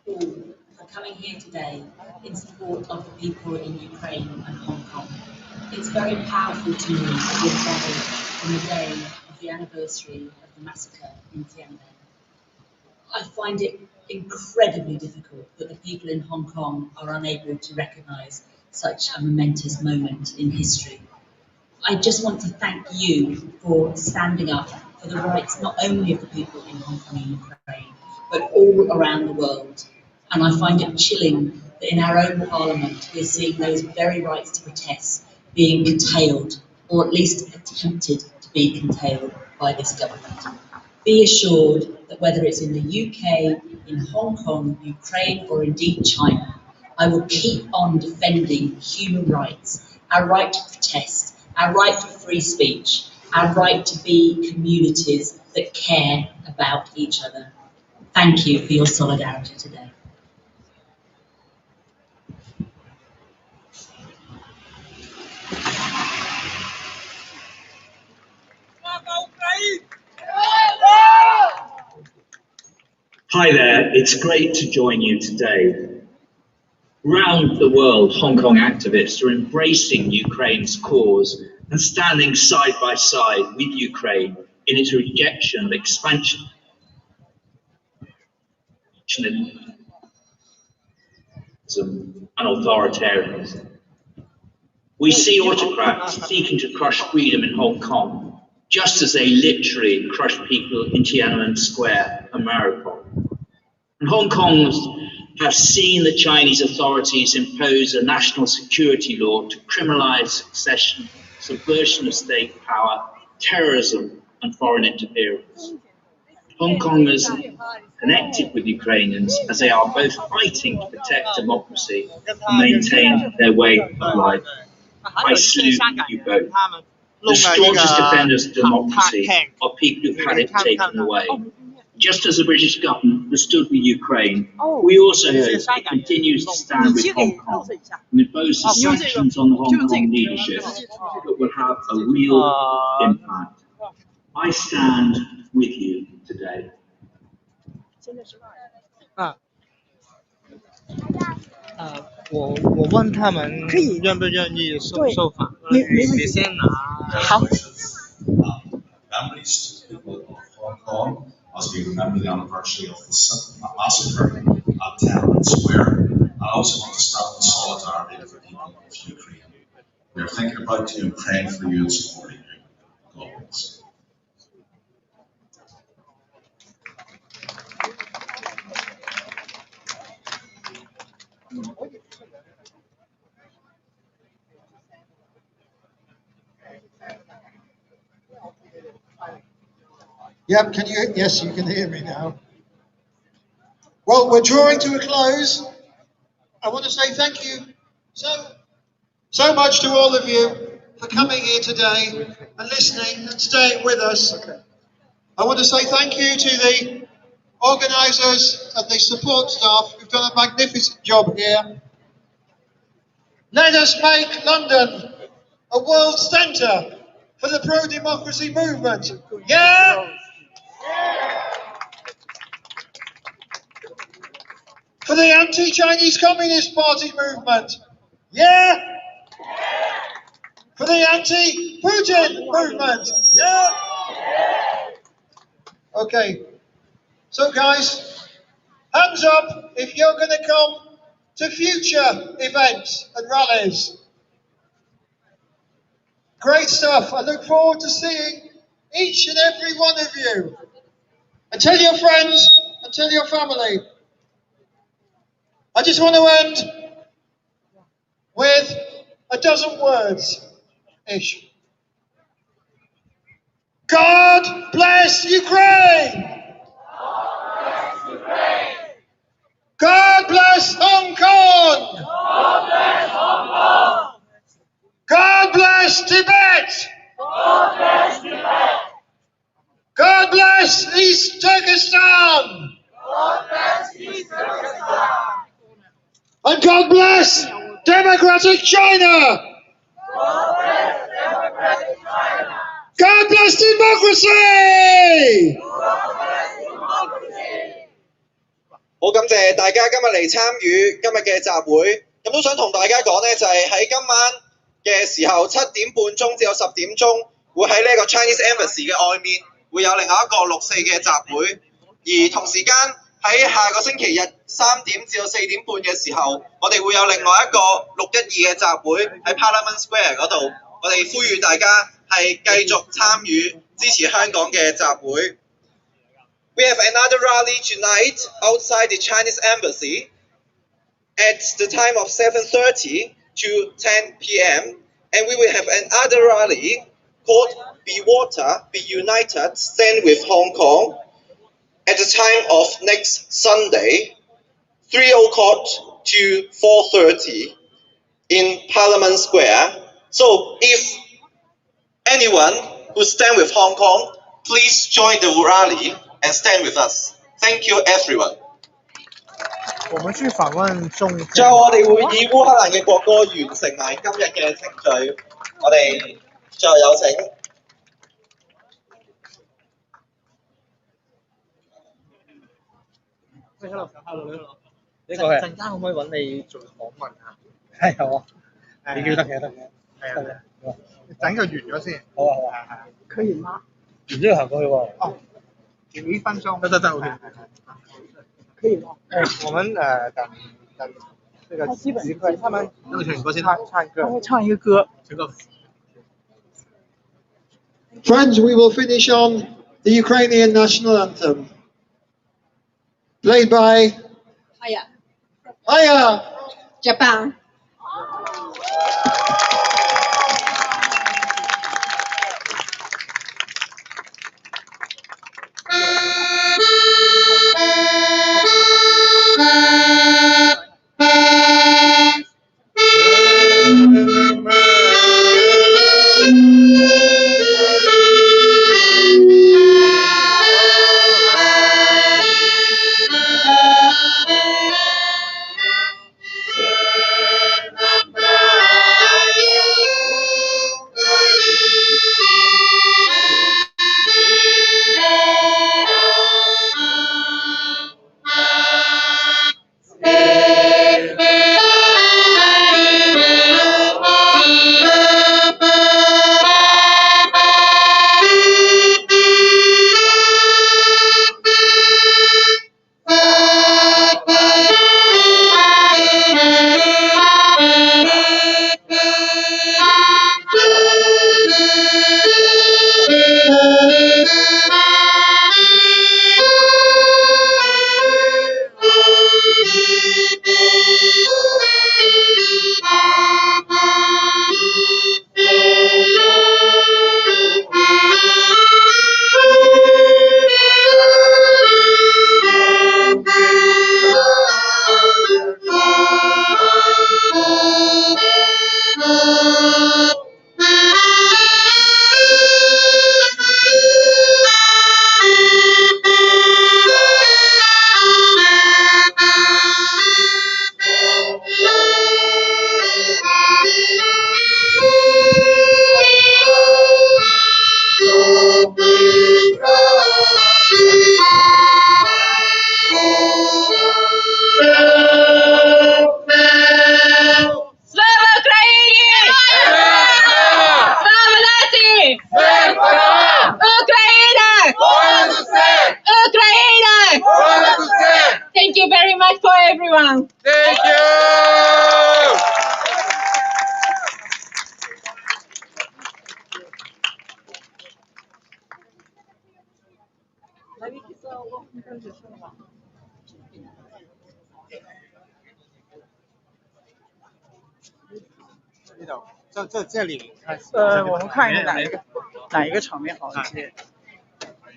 For coming here today in support of the people in Ukraine and Hong Kong. It's very powerful to me that we're gathered on the day of the anniversary of the massacre in Tiananmen. I find it incredibly difficult that the people in Hong Kong are unable to recognise such a momentous moment in history. I just want to thank you for standing up for the rights not only of the people in Hong Kong and Ukraine, but all around the world. And I find it chilling that in our own parliament we're seeing those very rights to protest being curtailed, or at least attempted to be curtailed by this government. Be assured that whether it's in the UK, in Hong Kong, Ukraine, or indeed China, I will keep on defending human rights, our right to protest, our right for free speech, our right to be communities that care about each other. Thank you for your solidarity today. Hi there, it's great to join you today. Around the world, Hong Kong activists are embracing Ukraine's cause and standing side by side with Ukraine in its rejection of expansion and authoritarianism. We see autocrats seeking to crush freedom in Hong Kong, just as they literally crushed people in Tiananmen Square and Maripol. And Hong Kongers have seen the Chinese authorities impose a national security law to criminalize succession, subversion of state power, terrorism, and foreign interference. Hong Kongers connected with Ukrainians as they are both fighting to protect democracy and maintain their way of life. I salute you both. The staunchest defenders of democracy are people who've had it taken away. Just as the British government has stood with Ukraine, we also hope it continues to stand with Hong Kong and imposes sanctions on the Hong Kong leadership that will have a real impact. I stand with you today. 我问他们愿不愿意受访，你先拿。好。Families to the people of Hong Kong as we remember the anniversary of the massacre at Tiananmen Square. I also want to stand in solidarity with the people of Ukraine. We are thinking about you and praying for you and supporting you. God bless. Yep, can you? Yes, you can hear me now. Well, we're drawing to a close. I want to say thank you so much to all of you for coming here today and listening and staying with us. I want to say thank you to the organisers and the support staff who've done a magnificent job here. Let us make London a world centre for the pro-democracy movement. Yeah? For the anti-Chinese Communist Party movement. Yeah? For the anti-Putin movement. Yeah? Okay. So guys, hands up if you're going to come to future events and rallies. Great stuff. I look forward to seeing each and every one of you. And tell your friends and tell your family. I just want to end with a dozen words-ish. God bless Ukraine! God bless Hong Kong! God bless Hong Kong! God bless Tibet! God bless Tibet! God bless East Turkestan! God bless East Turkestan! And God bless Democratic China! God bless Democratic China! God bless democracy! God bless democracy! 好感謝大家今日嚟參與今日嘅集會，咁都想同大家講呢，就係喺今晚嘅時候7點半鐘至到10點鐘，會喺呢個 Chinese Embassy 嘅外面會有另外一個6/4嘅集會，而同時間喺下個星期日3點至到4點半嘅時候，我哋會有另外一個612嘅集會喺 Parliament Square 嗰度，我哋呼籲大家係繼續參與支持香港嘅集會。We have another rally tonight outside the Chinese Embassy at the time of 7:30 to 10 p.m. And we will have another rally called Be Water, Be United, Stand with Hong Kong at the time of next Sunday, 3:00 to 4:30 in Parliament Square. So if anyone who stand with Hong Kong, please join the rally and stand with us. Thank you, everyone. 我們去訪問中。最後我哋會以烏克蘭嘅國歌完成埋今日嘅程序。我哋最後有請。Hello，呢個係陣間可唔可以揾你做訪問啊？係好啊，你叫得嘅得嘅，係啊，等佢完咗先。好啊好啊，可以嗎？完咗要行過去喎。哦，1分鐘。得 OK。可以嗎？我們等這個集會，他們唱一個歌。Friends, we will finish on the Ukrainian national anthem, played by Aya, Japan. Thank you very much for everyone. Thank you.这里开始。我们看一个哪一个？哪一个场面好一些？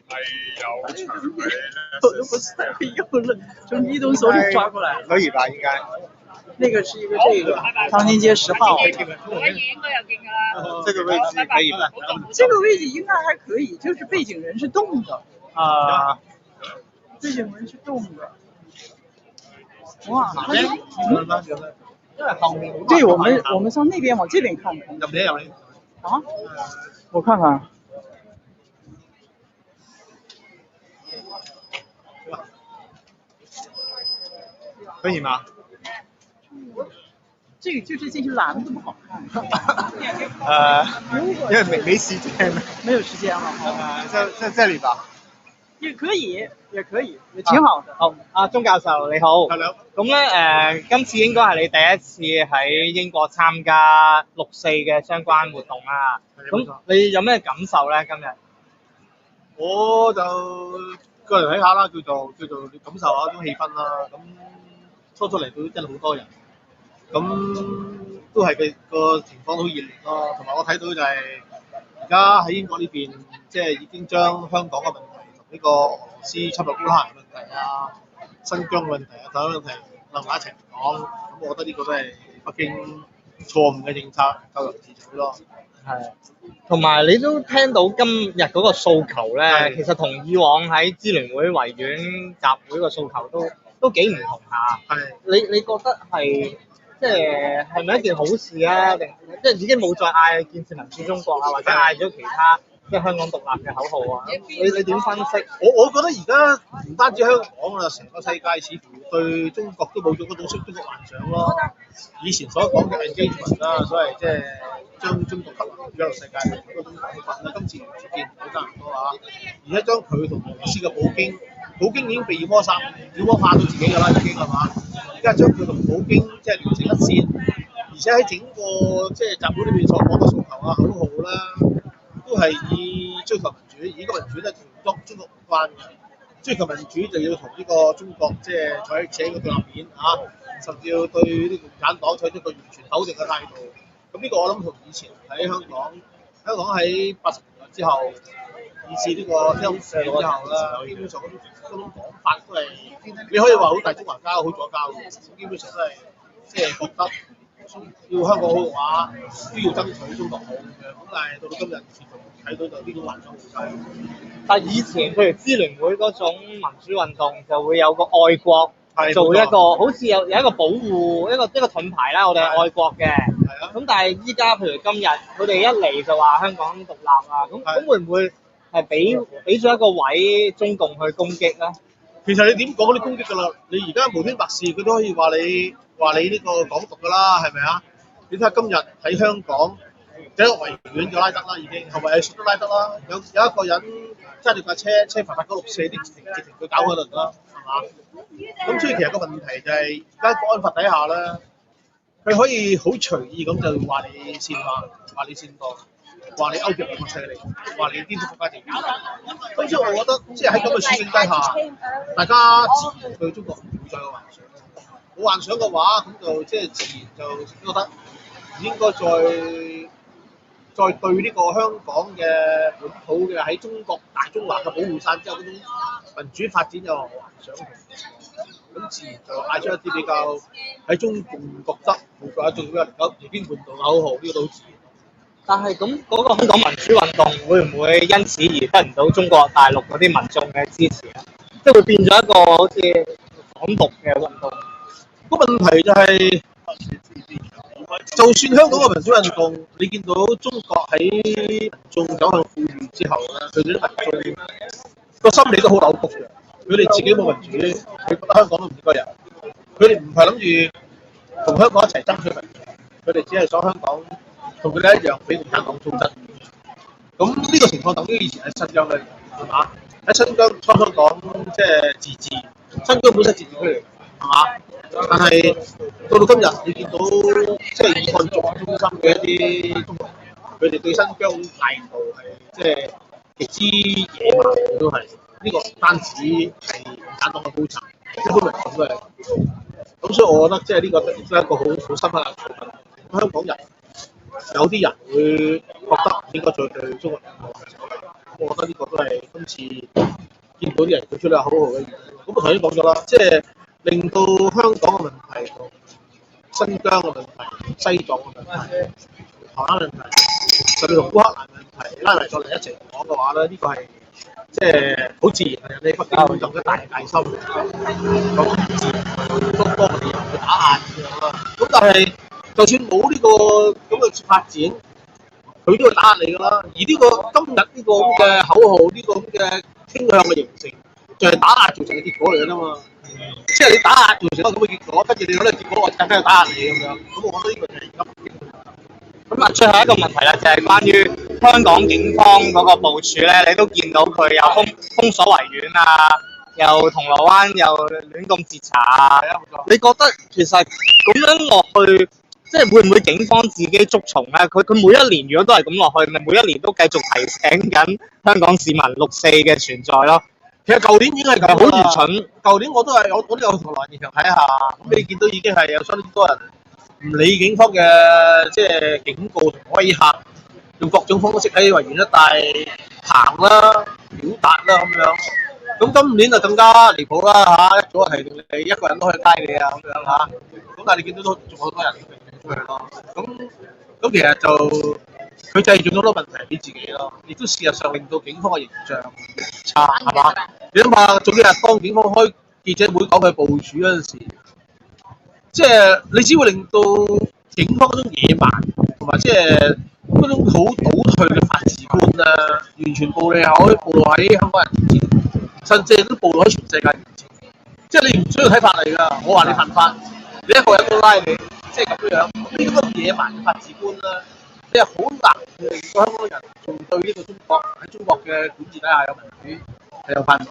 有場面我都不是太用了，从一东手里抓过来。可以吧？应该。那个是一个这个唐宁街10号。这个位置可以吧？这个位置应该还可以，就是背景人是动的。啊。背景人是动的。哇，对，我们上那边往这边看看。有没？啊？我看看。可以吗？这个就是进去拦的不好看。因為沒時間。沒有時間了。在這裡吧。也可以，也挺好的。好，鐘教授你好。咁咧今次應該係你第一次喺英國參加6·4嘅相關活動啦。咁你有咩感受咧？今日？我就個人睇下啦，叫做感受下嗰種氣氛啦。咁初嚟到真係好多人。咁都係個情況好熱烈咯，同埋我睇到就係而家喺英國呢邊，即係已經將香港嘅問題同呢個俄羅斯侵略烏克蘭嘅問題啊、新疆嘅問題啊等等問題攬埋一齊講，咁我覺得呢個都係北京錯誤嘅政策，咎由自取咯。係，同埋你都聽到今日嗰個訴求咧，其實同以往喺支聯會維園集會個訴求都幾唔同下。係，你覺得係？即係咪一件好事啊？定即係已經冇再嗌建設民主中國啊，或者嗌咗其他即係香港獨立嘅口號啊？你點分析？我覺得而家唔單止香港啊，成個世界似乎對中國都冇咗嗰種中國幻想咯。以前所講嘅 engagement 啦，所謂即係將中國吸納入世界嗰種講法啦，今次完全見唔到差唔多啊！而家將佢同俄羅斯嘅普京已經被妖魔化到自己㗎啦，已經係嘛？而家將佢同普京即係連成一線，而且喺整個即係集會裏面所講嘅訴求啊、口號啦，都係以追求民主，而呢個民主咧同中國無關嘅。追求民主就要同呢個中國即係採取一個對立面啊，甚至要對呢個共產黨採取一個完全否定嘅態度。咁呢個我諗同以前喺香港喺80年代之後，以至呢個聽社之後啦，基本上嗰種講法都係你可以話好大中華交、好左交嘅，基本上都係即係覺得要香港好嘅話，都要爭取中國好咁樣。咁但係到今日持續睇到就呢種幻想冇晒。但係以前譬如支聯會嗰種民主運動就會有個愛國，做一個好似有一個保護一個盾牌啦，我哋係愛國嘅。係啊。咁但係依家譬如今日佢哋一嚟就話香港獨立啊，咁會唔會？係俾咗一個位中共去攻擊啦。其實你點講都攻擊㗎啦，你而家無端白事佢都可以話你呢個港獨㗎啦，係咪啊？你睇下今日喺香港第一個維園就拉得啦，已經係咪藝術都拉得啦？有一個人揸住架車發嗰6·4啲直情佢搞嗰輪啦，係嘛？咁所以其實個問題就係而家國安法底下咧，佢可以好隨意咁就話你煽惑，話你煽動。話你勾結外國勢力，話你顛覆國家政權。咁所以我覺得，即係喺咁嘅處境底下，大家自然對中國唔會再有幻想。冇幻想嘅話，咁就即係自然就覺得唔應該再對呢個香港嘅本土嘅喺中國大中華嘅保護傘之後嗰種民主發展有幻想。咁自然就嗌出一啲比較喺中共覺得冇錯一種比較離經叛道嘅口號，呢個都好自然。但係咁嗰個香港民主運動會唔會因此而得唔到中國大陸嗰啲民眾嘅支持啊？即係會變咗一個好似港獨嘅運動。個問題就係，就算香港嘅民主運動，你見到中國喺民眾走向富裕之後咧，佢哋啲民眾個心理都好扭曲嘅。佢哋自己冇民主，佢覺得香港都唔應該有。佢哋唔係諗住同香港一齊爭取民主，佢哋只係想香港。同佢哋一樣俾共產黨衝擊，咁呢個情況等於以前喺新疆嘅，係嘛？喺新疆初初講即係自治，新疆本身自治區嚟，係嘛？但係到今日你見到即係以漢族中心嘅一啲中國人，佢哋對新疆態度係即係極之野蠻，都係呢個唔單止係共產黨嘅高層，一般民眾都係。咁所以我覺得即係呢個亦都係一個好深刻嘅教訓。香港人有啲人會覺得應該再對中國人有手勢。我覺得呢個都係今次見到啲人舉出嚟口號嘅原因。咁我頭先講咗啦，即係令到香港嘅問題同新疆嘅問題、西藏嘅問題、台灣問題，甚至同烏克蘭問題拉埋咗嚟一齊講嘅話咧，呢、個係即係好自然係人哋北京會動咗大心，咁自然都幫我哋人去打壓咁樣啦。咁但係就算冇呢個咁嘅發展，佢都會打壓你㗎啦。而呢個今日呢個咁嘅口號，呢個咁嘅傾向嘅形成，就係打壓造成嘅結果嚟㗎啫嘛。即係你打壓造成咗咁嘅結果，跟住你攞呢個結果，我更加打壓你咁樣。咁我覺得呢個就係而家北京。咁啊，最後一個問題啦，就係關於香港警方嗰個部署咧，你都見到佢有封鎖維園啊，又銅鑼灣又亂咁截查啊。你覺得其實咁樣落去，即係會唔會警方自己捉蟲咧？佢每一年如果都係咁落去，咪每一年都繼續提醒緊香港市民6·4嘅存在咯。其實舊年已經係咁好愚蠢。舊年我都有去銅鑼灣現場睇下，咁你見到已經係有相當多人唔理警方嘅即係警告同威嚇，用各種方式喺維園一帶行啦、表達啦咁樣。咁今年就更加離譜啦嚇，一早係定你一個人都可以街你啊咁樣嚇。咁但係你見到都仲好多人出去咯。咁其實就佢製造咗好多問題俾自己咯，亦都事實上令到警方嘅形象差，係嘛？你諗下，早幾日當警方開記者會講佢部署嗰陣時，即係你只會令到警方嗰種野蠻同埋即係嗰種好倒退嘅法治觀啊，完全暴露喺香港人面前，甚至都暴露喺全世界面前。即係你唔需要睇法例㗎，我話你犯法，你一個人都拉你，即係咁樣。呢種咁野蠻嘅法治觀啦，你係好難令到香港人仲對呢個中國喺中國嘅管治底下有民主係有盼望。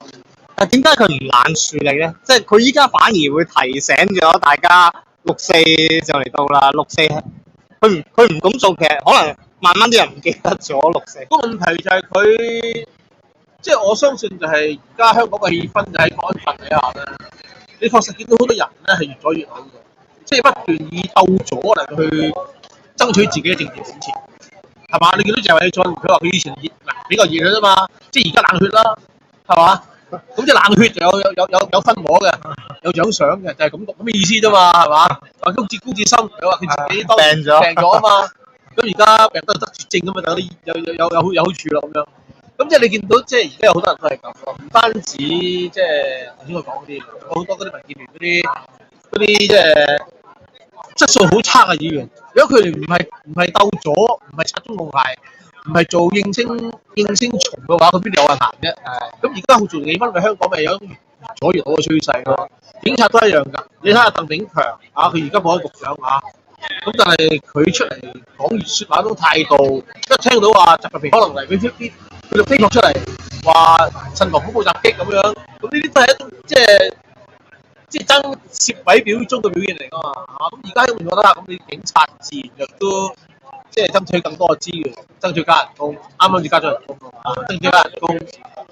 但點解佢唔冷處理咧？即係佢依家反而會提醒咗大家6·4就嚟到啦，6·4佢唔咁做，其實可能慢慢啲人唔記得咗6·4。個問題就係佢，即係我相信就係而家香港嘅氣氛就喺國安法底下咧，你確實見到好多人咧係越左越好嘅，即係不斷以鬥左嚟去爭取自己嘅政治本錢，係嘛？你見到就係你佢話佢以前比較熱嘅啫嘛，即係而家冷血啦，係嘛？咁即係冷血就有分模嘅，有獎賞嘅，就係咁嘅意思啫嘛，係嘛？話高志森，佢話佢自己當病咗啊嘛，咁而家病得絕症咁啊，有好處咯咁樣。咁即係你見到即係而家有好多人都係咁咯，唔單止即係頭先我講嗰啲，好多嗰啲民建聯嗰啲即係質素好差嘅議員，如果佢哋唔係鬥左，唔係擦中共牌，唔係做應聲蟲嘅話，佢邊度有人行啫？咁而家好做氣氛，咪香港咪有越左越好嘅趨勢咯。警察都一樣㗎，你睇下鄧炳強啊，佢而家冇咗局長啊，咁但係佢出嚟講説話嗰種態度，一聽到話習近平可能嚟，佢就飛撲出嚟話慎防恐怖襲擊咁樣，咁呢啲都係一種即係爭攝位表中嘅表現嚟㗎嘛。咁而家咁我覺得啦，咁你警察自然就都即係爭取更多嘅資源，爭取加人工，啱啱至加咗人工啊，爭取加人工，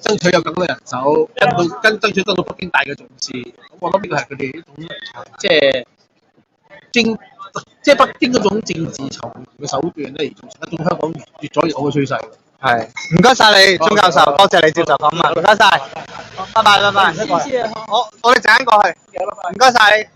爭取有更多人手，爭取得到北京大嘅重視。咁我諗呢個係佢哋一種即係北京嗰種政治籌謀嘅手段咧，而造成一種香港越左越好嘅趨勢。係，唔該晒你，鐘教授，多謝你接受訪問，唔該晒，拜拜。好，我哋陣間過去，唔該晒你。